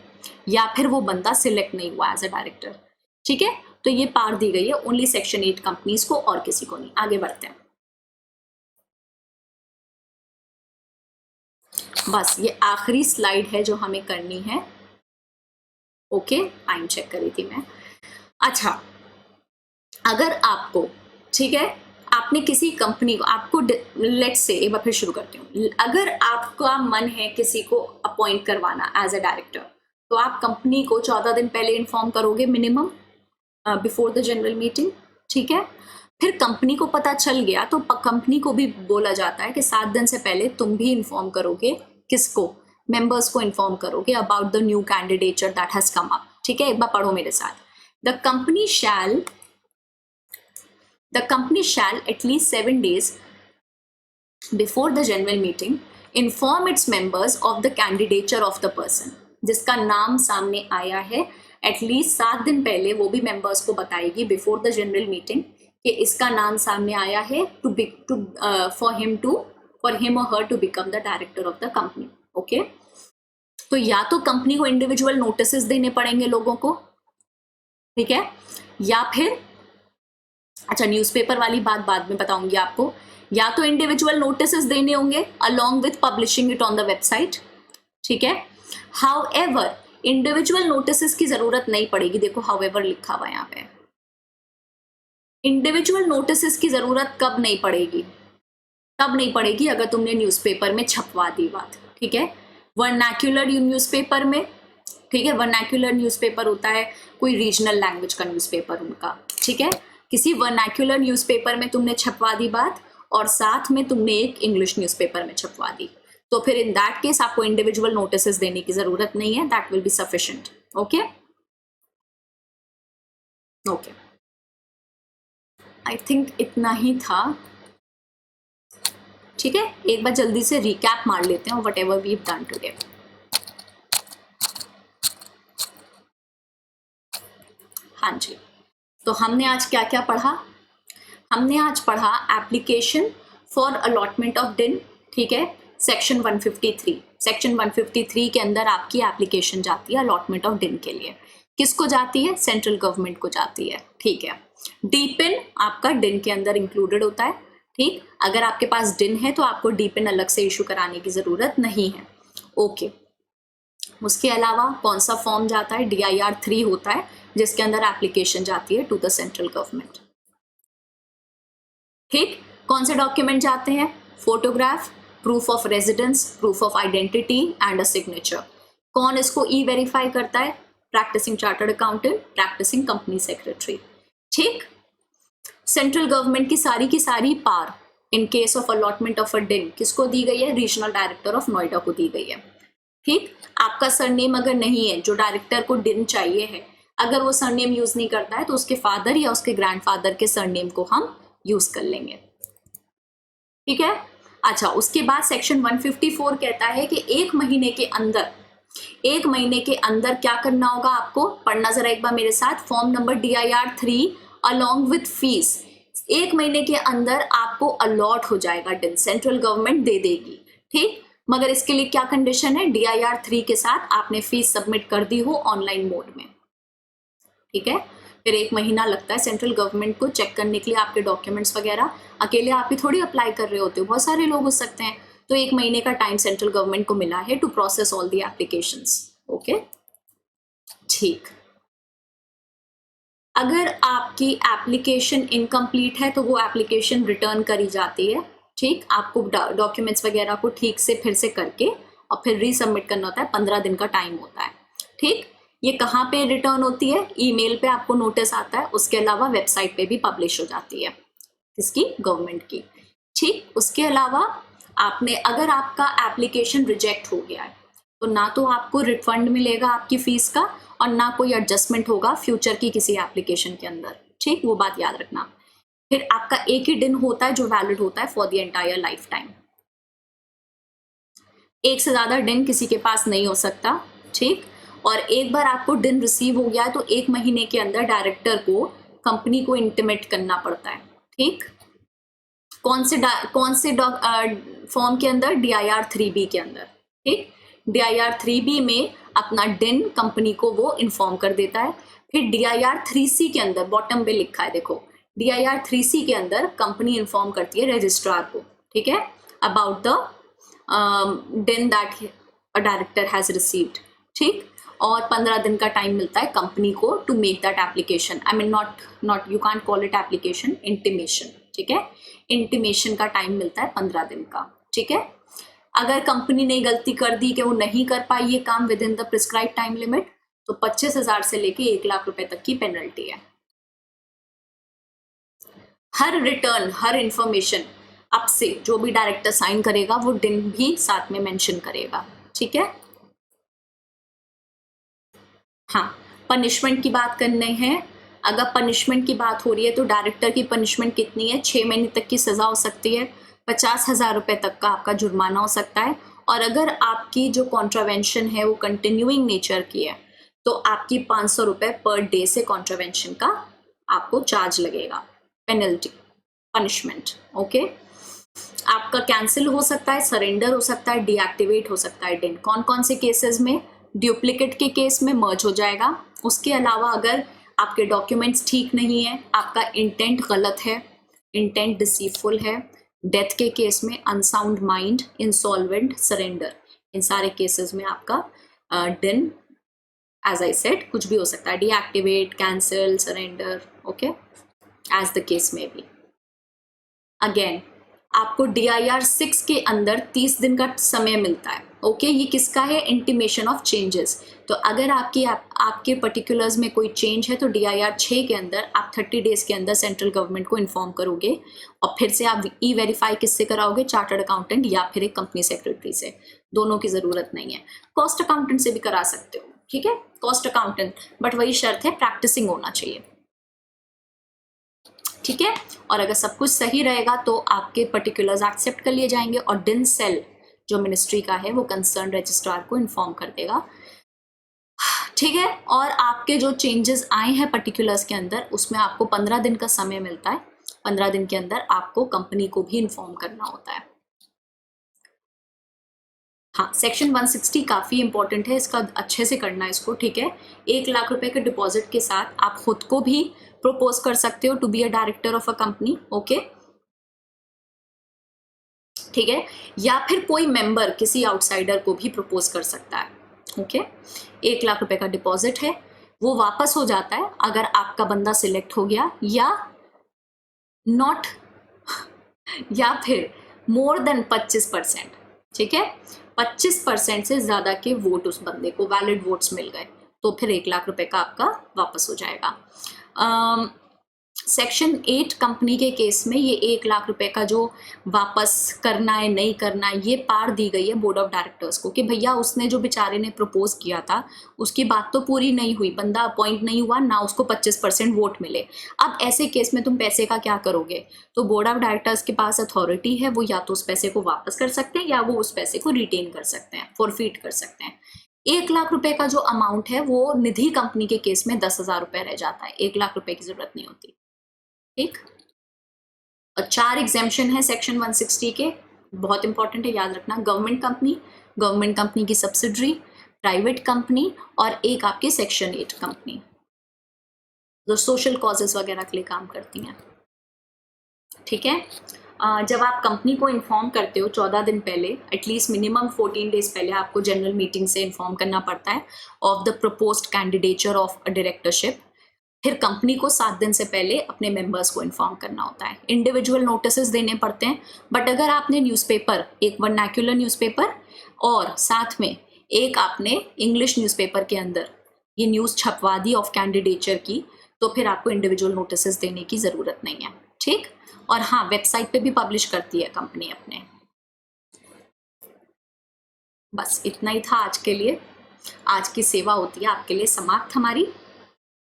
या फिर वो बंदा सिलेक्ट नहीं हुआ एज अ डायरेक्टर। ठीक है, तो ये पार दी गई है ओनली सेक्शन 8 कंपनीज को, और किसी को नहीं। आगे बढ़ते हैं, बस ये आखिरी स्लाइड है जो हमें करनी है। ओके, टाइम चेक करी थी मैं। अच्छा, अगर आपको, ठीक है, आपने किसी कंपनी को, आपको लेट्स से, एक बार फिर शुरू करती हूँ, अगर आपका मन है किसी को अपॉइंट करवाना एज अ डायरेक्टर, तो आप कंपनी को 14 दिन पहले इन्फॉर्म करोगे minimum, before the general meeting. ठीक है, फिर कंपनी को पता चल गया तो कंपनी को भी बोला जाता है कि 7 दिन से पहले तुम भी इन्फॉर्म करोगे, किसको? मेंबर्स को इन्फॉर्म करोगे about the new candidature that has come up. ठीक है, एक बार पढ़ो मेरे साथ। The company shall at least 7 days before the general meeting inform its members of the candidature of the person। जिसका नाम सामने आया है, एटलीस्ट 7 दिन पहले वो भी मेंबर्स को बताएगी बिफोर द जनरल मीटिंग कि इसका नाम सामने आया है, फॉर हिम और her to become the director of the company. Okay, तो या तो कंपनी को इंडिविजुअल नोटिस देने पड़ेंगे लोगों को, ठीक है, या फिर, अच्छा न्यूज़पेपर वाली बात बाद में बताऊंगी आपको, या तो इंडिविजुअल नोटिस देने होंगे along with publishing it on the website. ठीक है, हाउएवर इंडिविजुअल नोटिस की जरूरत नहीं पड़ेगी। देखो हाउएवर लिखा हुआ है यहाँ पे। इंडिविजुअल नोटिस की जरूरत कब नहीं पड़ेगी? तब नहीं पड़ेगी अगर तुमने न्यूज़पेपर में छपवा दी बात। ठीक है, वर्नाक्यूलर न्यूज़पेपर में, ठीक है, वर्नाक्यूलर न्यूज़पेपर होता है कोई रीजनल लैंग्वेज का न्यूज़पेपर उनका। ठीक है, किसी वर्नाक्यूलर न्यूज़पेपर में तुमने छपवा दी बात और साथ में तुमने एक इंग्लिश न्यूज़पेपर में छपवा दी, तो फिर इन दैट केस आपको इंडिविजुअल नोटिस देने की जरूरत नहीं है, that will be sufficient. Okay okay, I think इतना ही था। ठीक है, एक बार जल्दी से रिकैप मार लेते हैं whatever we have done today. हाँ जी, तो हमने आज क्या क्या पढ़ा? हमने आज पढ़ा एप्लीकेशन फॉर अलॉटमेंट ऑफ डिन। ठीक है, सेक्शन 153। सेक्शन 153 के अंदर आपकी एप्लीकेशन जाती है अलॉटमेंट ऑफ डिन के लिए। किसको जाती है? सेंट्रल गवर्नमेंट को जाती है। ठीक है, डीपिन आपका डिन के अंदर इंक्लूडेड होता है। ठीक, अगर आपके पास डिन है तो आपको डीपिन अलग से इशू कराने की जरूरत नहीं है। ओके, उसके अलावा कौन सा फॉर्म जाता है, DIR-3 होता है जिसके अंदर एप्लीकेशन जाती है टू द सेंट्रल गवर्नमेंट। ठीक, कौन से डॉक्यूमेंट जाते हैं, photograph, proof of residence, proof of identity and a signature. कौन इसको ई वेरीफाई करता है, practicing chartered accountant, practicing company secretary. ठीक, सेंट्रल गवर्नमेंट की सारी पार in case of allotment of a DIN किसको दी गई है, रीजनल डायरेक्टर ऑफ नोएडा को दी गई है। ठीक, आपका सरनेम अगर नहीं है, जो डायरेक्टर को डिन चाहिए है, अगर वो सरनेम यूज नहीं करता है तो उसके फादर या उसके ग्रैंडफादर के सरनेम को हम यूज कर लेंगे। ठीक है, अच्छा, उसके बाद सेक्शन 154 कहता है कि एक महीने के अंदर क्या करना होगा आपको, पढ़ना जरा एक बार मेरे साथ, form number DIR-3 along with fees, एक महीने के अंदर आपको अलॉट हो जाएगा डिन, सेंट्रल गवर्नमेंट दे देगी। ठीक, मगर इसके लिए क्या कंडीशन है, DIR-3 के साथ आपने फीस सबमिट कर दी हो ऑनलाइन मोड में। ठीक है, फिर एक महीना लगता है सेंट्रल गवर्नमेंट को चेक करने के लिए आपके डॉक्यूमेंट्स वगैरह, अकेले आप ही थोड़ी अप्लाई कर रहे होते हो, बहुत सारे लोग हो सकते हैं, तो एक महीने का टाइम सेंट्रल गवर्नमेंट को मिला है to process all the applications. Okay, ठीक, अगर आपकी एप्लीकेशन इनकम्प्लीट है तो वो एप्लीकेशन रिटर्न करी जाती है। ठीक, आपको डॉक्यूमेंट्स वगैरह को ठीक से फिर से करके और फिर रीसबमिट करना होता है, 15 दिन का टाइम होता है। ठीक, ये कहाँ पे रिटर्न होती है, ईमेल पे आपको नोटिस आता है, उसके अलावा वेबसाइट पे भी पब्लिश हो जाती है, किसकी, गवर्नमेंट की। ठीक, उसके अलावा आपने, अगर आपका एप्लीकेशन रिजेक्ट हो गया है तो ना तो आपको रिफंड मिलेगा आपकी फीस का और ना कोई एडजस्टमेंट होगा फ्यूचर की किसी एप्लीकेशन के अंदर। ठीक, वो बात याद रखना। फिर आपका एक ही दिन होता है जो वैलिड होता है for the entire life time, एक से ज्यादा दिन किसी के पास नहीं हो सकता। ठीक, और एक बार आपको डिन रिसीव हो गया तो एक महीने के अंदर डायरेक्टर को कंपनी को इंटीमेट करना पड़ता है। ठीक, कौन से फॉर्म के अंदर, DIR-3B के अंदर। ठीक, DIR-3B में अपना डिन कंपनी को वो इन्फॉर्म कर देता है। फिर DIR-3C के अंदर बॉटम पे लिखा है, देखो, DIR-3C के अंदर कंपनी इन्फॉर्म करती है रजिस्ट्रार को, ठीक है, about the DIN that a director has received. ठीक, और 15 दिन का टाइम मिलता है कंपनी को to make that application, I mean not you can't call it application, intimation. ठीक है, इंटीमेशन का टाइम मिलता है 15 दिन का। ठीक है, अगर कंपनी ने गलती कर दी कि वो नहीं कर पाई ये काम with in the prescribe time limit, तो 25,000 से लेके 1 लाख रुपए तक की पेनल्टी है। हर रिटर्न, हर इंफॉर्मेशन अब से जो भी डायरेक्टर साइन करेगा वो दिन भी साथ में मेंशन करेगा। ठीक है, हाँ, पनिशमेंट की बात करनी है। अगर पनिशमेंट की बात हो रही है तो डायरेक्टर की पनिशमेंट कितनी है, 6 महीने तक की सजा हो सकती है, 50,000 रुपए तक का आपका जुर्माना हो सकता है, और अगर आपकी जो कॉन्ट्रावेंशन है वो कंटिन्यूइंग नेचर की है तो आपकी 500 रुपए पर डे से कॉन्ट्रावेंशन का आपको चार्ज लगेगा, पेनल्टी, पनिशमेंट। ओके, आपका कैंसिल हो सकता है, सरेंडर हो सकता है, डीएक्टिवेट हो सकता है डिन। कौन कौन से केसेस में, डुप्लीकेट के केस में मर्ज हो जाएगा। उसके अलावा अगर आपके डॉक्यूमेंट्स ठीक नहीं है, आपका इंटेंट गलत है, इंटेंट डिसीवफुल है, डेथ के केस में, अनसाउंड माइंड, इंसॉल्वेंट, सरेंडर, इन सारे केसेस में आपका डिन, एज आई सेड, कुछ भी हो सकता है, deactivate, cancel, surrender, okay, as the case में भी। अगेन आपको DIR-6 के अंदर 30 दिन का समय मिलता है। ओके, ये किसका है, इंटीमेशन ऑफ चेंजेस। तो अगर आपके पर्टिकुलर्स में कोई चेंज है तो DIR-6 के अंदर आप 30 डेज के अंदर सेंट्रल गवर्नमेंट को इन्फॉर्म करोगे और फिर से आप ई वेरीफाई किससे कराओगे, चार्टर्ड अकाउंटेंट या फिर एक कंपनी सेक्रेटरी से, दोनों की जरूरत नहीं है, कॉस्ट अकाउंटेंट से भी करा सकते हो। ठीक है, कॉस्ट अकाउंटेंट, बट वही शर्त है प्रैक्टिसिंग होना चाहिए। ठीक है, और अगर सब कुछ सही रहेगा तो आपके पर्टिकुलर्स एक्सेप्ट कर लिए जाएंगे और डिन सेल जो मिनिस्ट्री का है वो कंसर्न रजिस्ट्रार को इन्फॉर्म कर देगा। ठीक है, और आपके जो चेंजेस आए हैं पर्टिकुलर्स के अंदर उसमें आपको 15 दिन का समय मिलता है, 15 दिन के अंदर आपको कंपनी को भी इन्फॉर्म करना होता है। हाँ, सेक्शन 160 काफ़ी इंपॉर्टेंट है, इसका अच्छे से करना है इसको। ठीक है, 1 लाख रुपए के डिपॉजिट के साथ आप खुद को भी प्रपोज कर सकते हो to be a director of a company. Okay, ठीक है, या फिर कोई मेंबर किसी आउटसाइडर को भी प्रपोज कर सकता है। ओके, 1 लाख रुपए का डिपॉजिट है, वो वापस हो जाता है अगर आपका बंदा सिलेक्ट हो गया या नॉट या फिर मोर देन 25%। ठीक है, 25% से ज्यादा के वोट उस बंदे को, वैलिड वोट्स मिल गए, तो फिर 1 लाख रुपए का आपका वापस हो जाएगा। सेक्शन 8 कंपनी के केस में ये 1 लाख रुपए का जो वापस करना है नहीं करना है, ये पार दी गई है बोर्ड ऑफ डायरेक्टर्स को कि भैया उसने जो बेचारे ने प्रपोज किया था उसकी बात तो पूरी नहीं हुई, बंदा अपॉइंट नहीं हुआ ना, उसको 25% वोट मिले। अब ऐसे केस में तुम पैसे का क्या करोगे? तो बोर्ड ऑफ डायरेक्टर्स के पास अथॉरिटी है, वो या तो उस पैसे को वापस कर सकते हैं या वो उस पैसे को रिटेन कर सकते हैं, फॉरफीट कर सकते हैं। 1 लाख रुपए का जो अमाउंट है वो निधि कंपनी के केस में 10,000 रुपए रह जाता है, 1 लाख रुपए की जरूरत नहीं होती। ठीक, और 4 एग्जेम्पशन है सेक्शन 160 के, बहुत इंपॉर्टेंट है, याद रखना। गवर्नमेंट कंपनी की सब्सिडरी, प्राइवेट कंपनी और एक आपकी सेक्शन 8 कंपनी जो सोशल कॉजेस वगैरह के लिए काम करती हैं। ठीक है, जब आप कंपनी को इन्फॉर्म करते हो 14 दिन पहले, एटलीस्ट मिनिमम 14 डेज पहले आपको जनरल मीटिंग से इन्फॉर्म करना पड़ता है of the proposed candidature of a directorship. फिर कंपनी को 7 दिन से पहले अपने मेंबर्स को इन्फॉर्म करना होता है। इंडिविजुअल नोटिसेस देने पड़ते हैं, बट अगर आपने न्यूज़पेपर, एक वर्नाक्युलर न्यूज़पेपर और साथ में एक आपने इंग्लिश न्यूज़पेपर के अंदर ये न्यूज़ छपवा दी ऑफ कैंडिडेचर की, तो फिर आपको इंडिविजुअल नोटिसेस देने की ज़रूरत नहीं है। ठीक, और हाँ, वेबसाइट पे भी पब्लिश करती है कंपनी अपने। बस इतना ही था आज के लिए। आज की सेवा होती है आपके लिए समाप्त हमारी।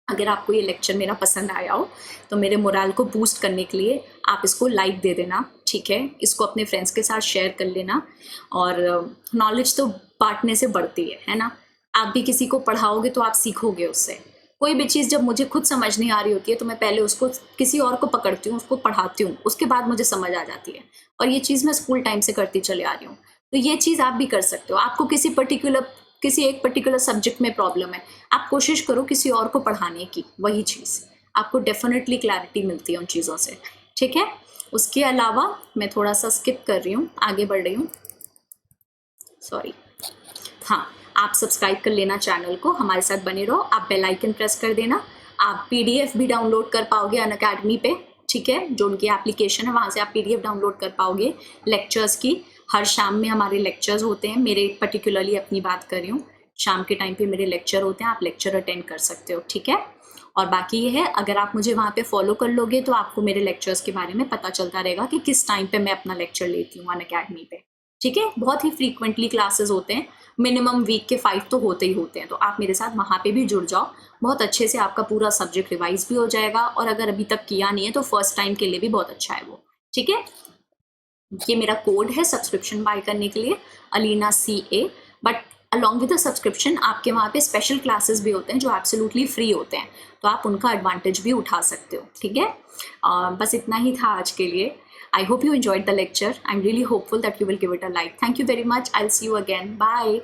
अगर आपको ये लेक्चर मेरा पसंद आया हो तो मेरे मोरल को बूस्ट करने के लिए आप इसको लाइक दे देना। ठीक है, इसको अपने फ्रेंड्स के साथ शेयर कर लेना, और नॉलेज तो बांटने से बढ़ती है ना। आप भी किसी को पढ़ाओगे तो आप सीखोगे उससे। कोई भी चीज़ जब मुझे खुद समझ नहीं आ रही होती है तो मैं पहले उसको किसी और को पकड़ती हूँ, उसको पढ़ाती हूँ, उसके बाद मुझे समझ आ जाती है। और ये चीज़ मैं स्कूल टाइम से करती चले आ रही हूँ, तो ये चीज़ आप भी कर सकते हो। आपको किसी एक पर्टिकुलर सब्जेक्ट में प्रॉब्लम है, आप कोशिश करो किसी और को पढ़ाने की, वही चीज़ आपको डेफिनेटली क्लैरिटी मिलती है उन चीज़ों से। ठीक है, उसके अलावा मैं थोड़ा सा स्किप कर रही हूँ, आगे बढ़ रही हूँ, सॉरी। हाँ, आप सब्सक्राइब कर लेना चैनल को, हमारे साथ बने रहो। आप बेल आइकन प्रेस कर देना। आप PDF भी डाउनलोड कर पाओगे अनअकैडमी पे। ठीक है, जो उनकी एप्लीकेशन है वहाँ से आप PDF डाउनलोड कर पाओगे लेक्चर्स की। हर शाम में हमारे लेक्चर्स होते हैं, मेरे पर्टिकुलरली अपनी बात कर रही हूँ, शाम के टाइम पे मेरे लेक्चर होते हैं, आप लेक्चर अटेंड कर सकते हो। ठीक है, और बाकी ये है, अगर आप मुझे वहाँ पे फॉलो कर लोगे तो आपको मेरे लेक्चर्स के बारे में पता चलता रहेगा कि किस टाइम पे मैं अपना लेक्चर लेती हूँ अनअकैडमी पे। ठीक है, बहुत ही फ्रीक्वेंटली क्लासेस होते हैं, मिनिमम वीक के 5 तो होते ही होते हैं, तो आप मेरे साथ वहाँ पे भी जुड़ जाओ। बहुत अच्छे से आपका पूरा सब्जेक्ट रिवाइज भी हो जाएगा, और अगर अभी तक किया नहीं है तो फर्स्ट टाइम के लिए भी बहुत अच्छा है वो। ठीक है, ये मेरा कोड है सब्सक्रिप्शन बाय करने के लिए, Alina CA। But along with the subscription आपके वहाँ पे स्पेशल क्लासेस भी होते हैं जो एब्सोल्युटली फ्री होते हैं, तो आप उनका एडवांटेज भी उठा सकते हो। ठीक है, बस इतना ही था आज के लिए। I hope you enjoyed the lecture. I'm really hopeful that you will give it a like. Thank you very much. I'll see you again. Bye.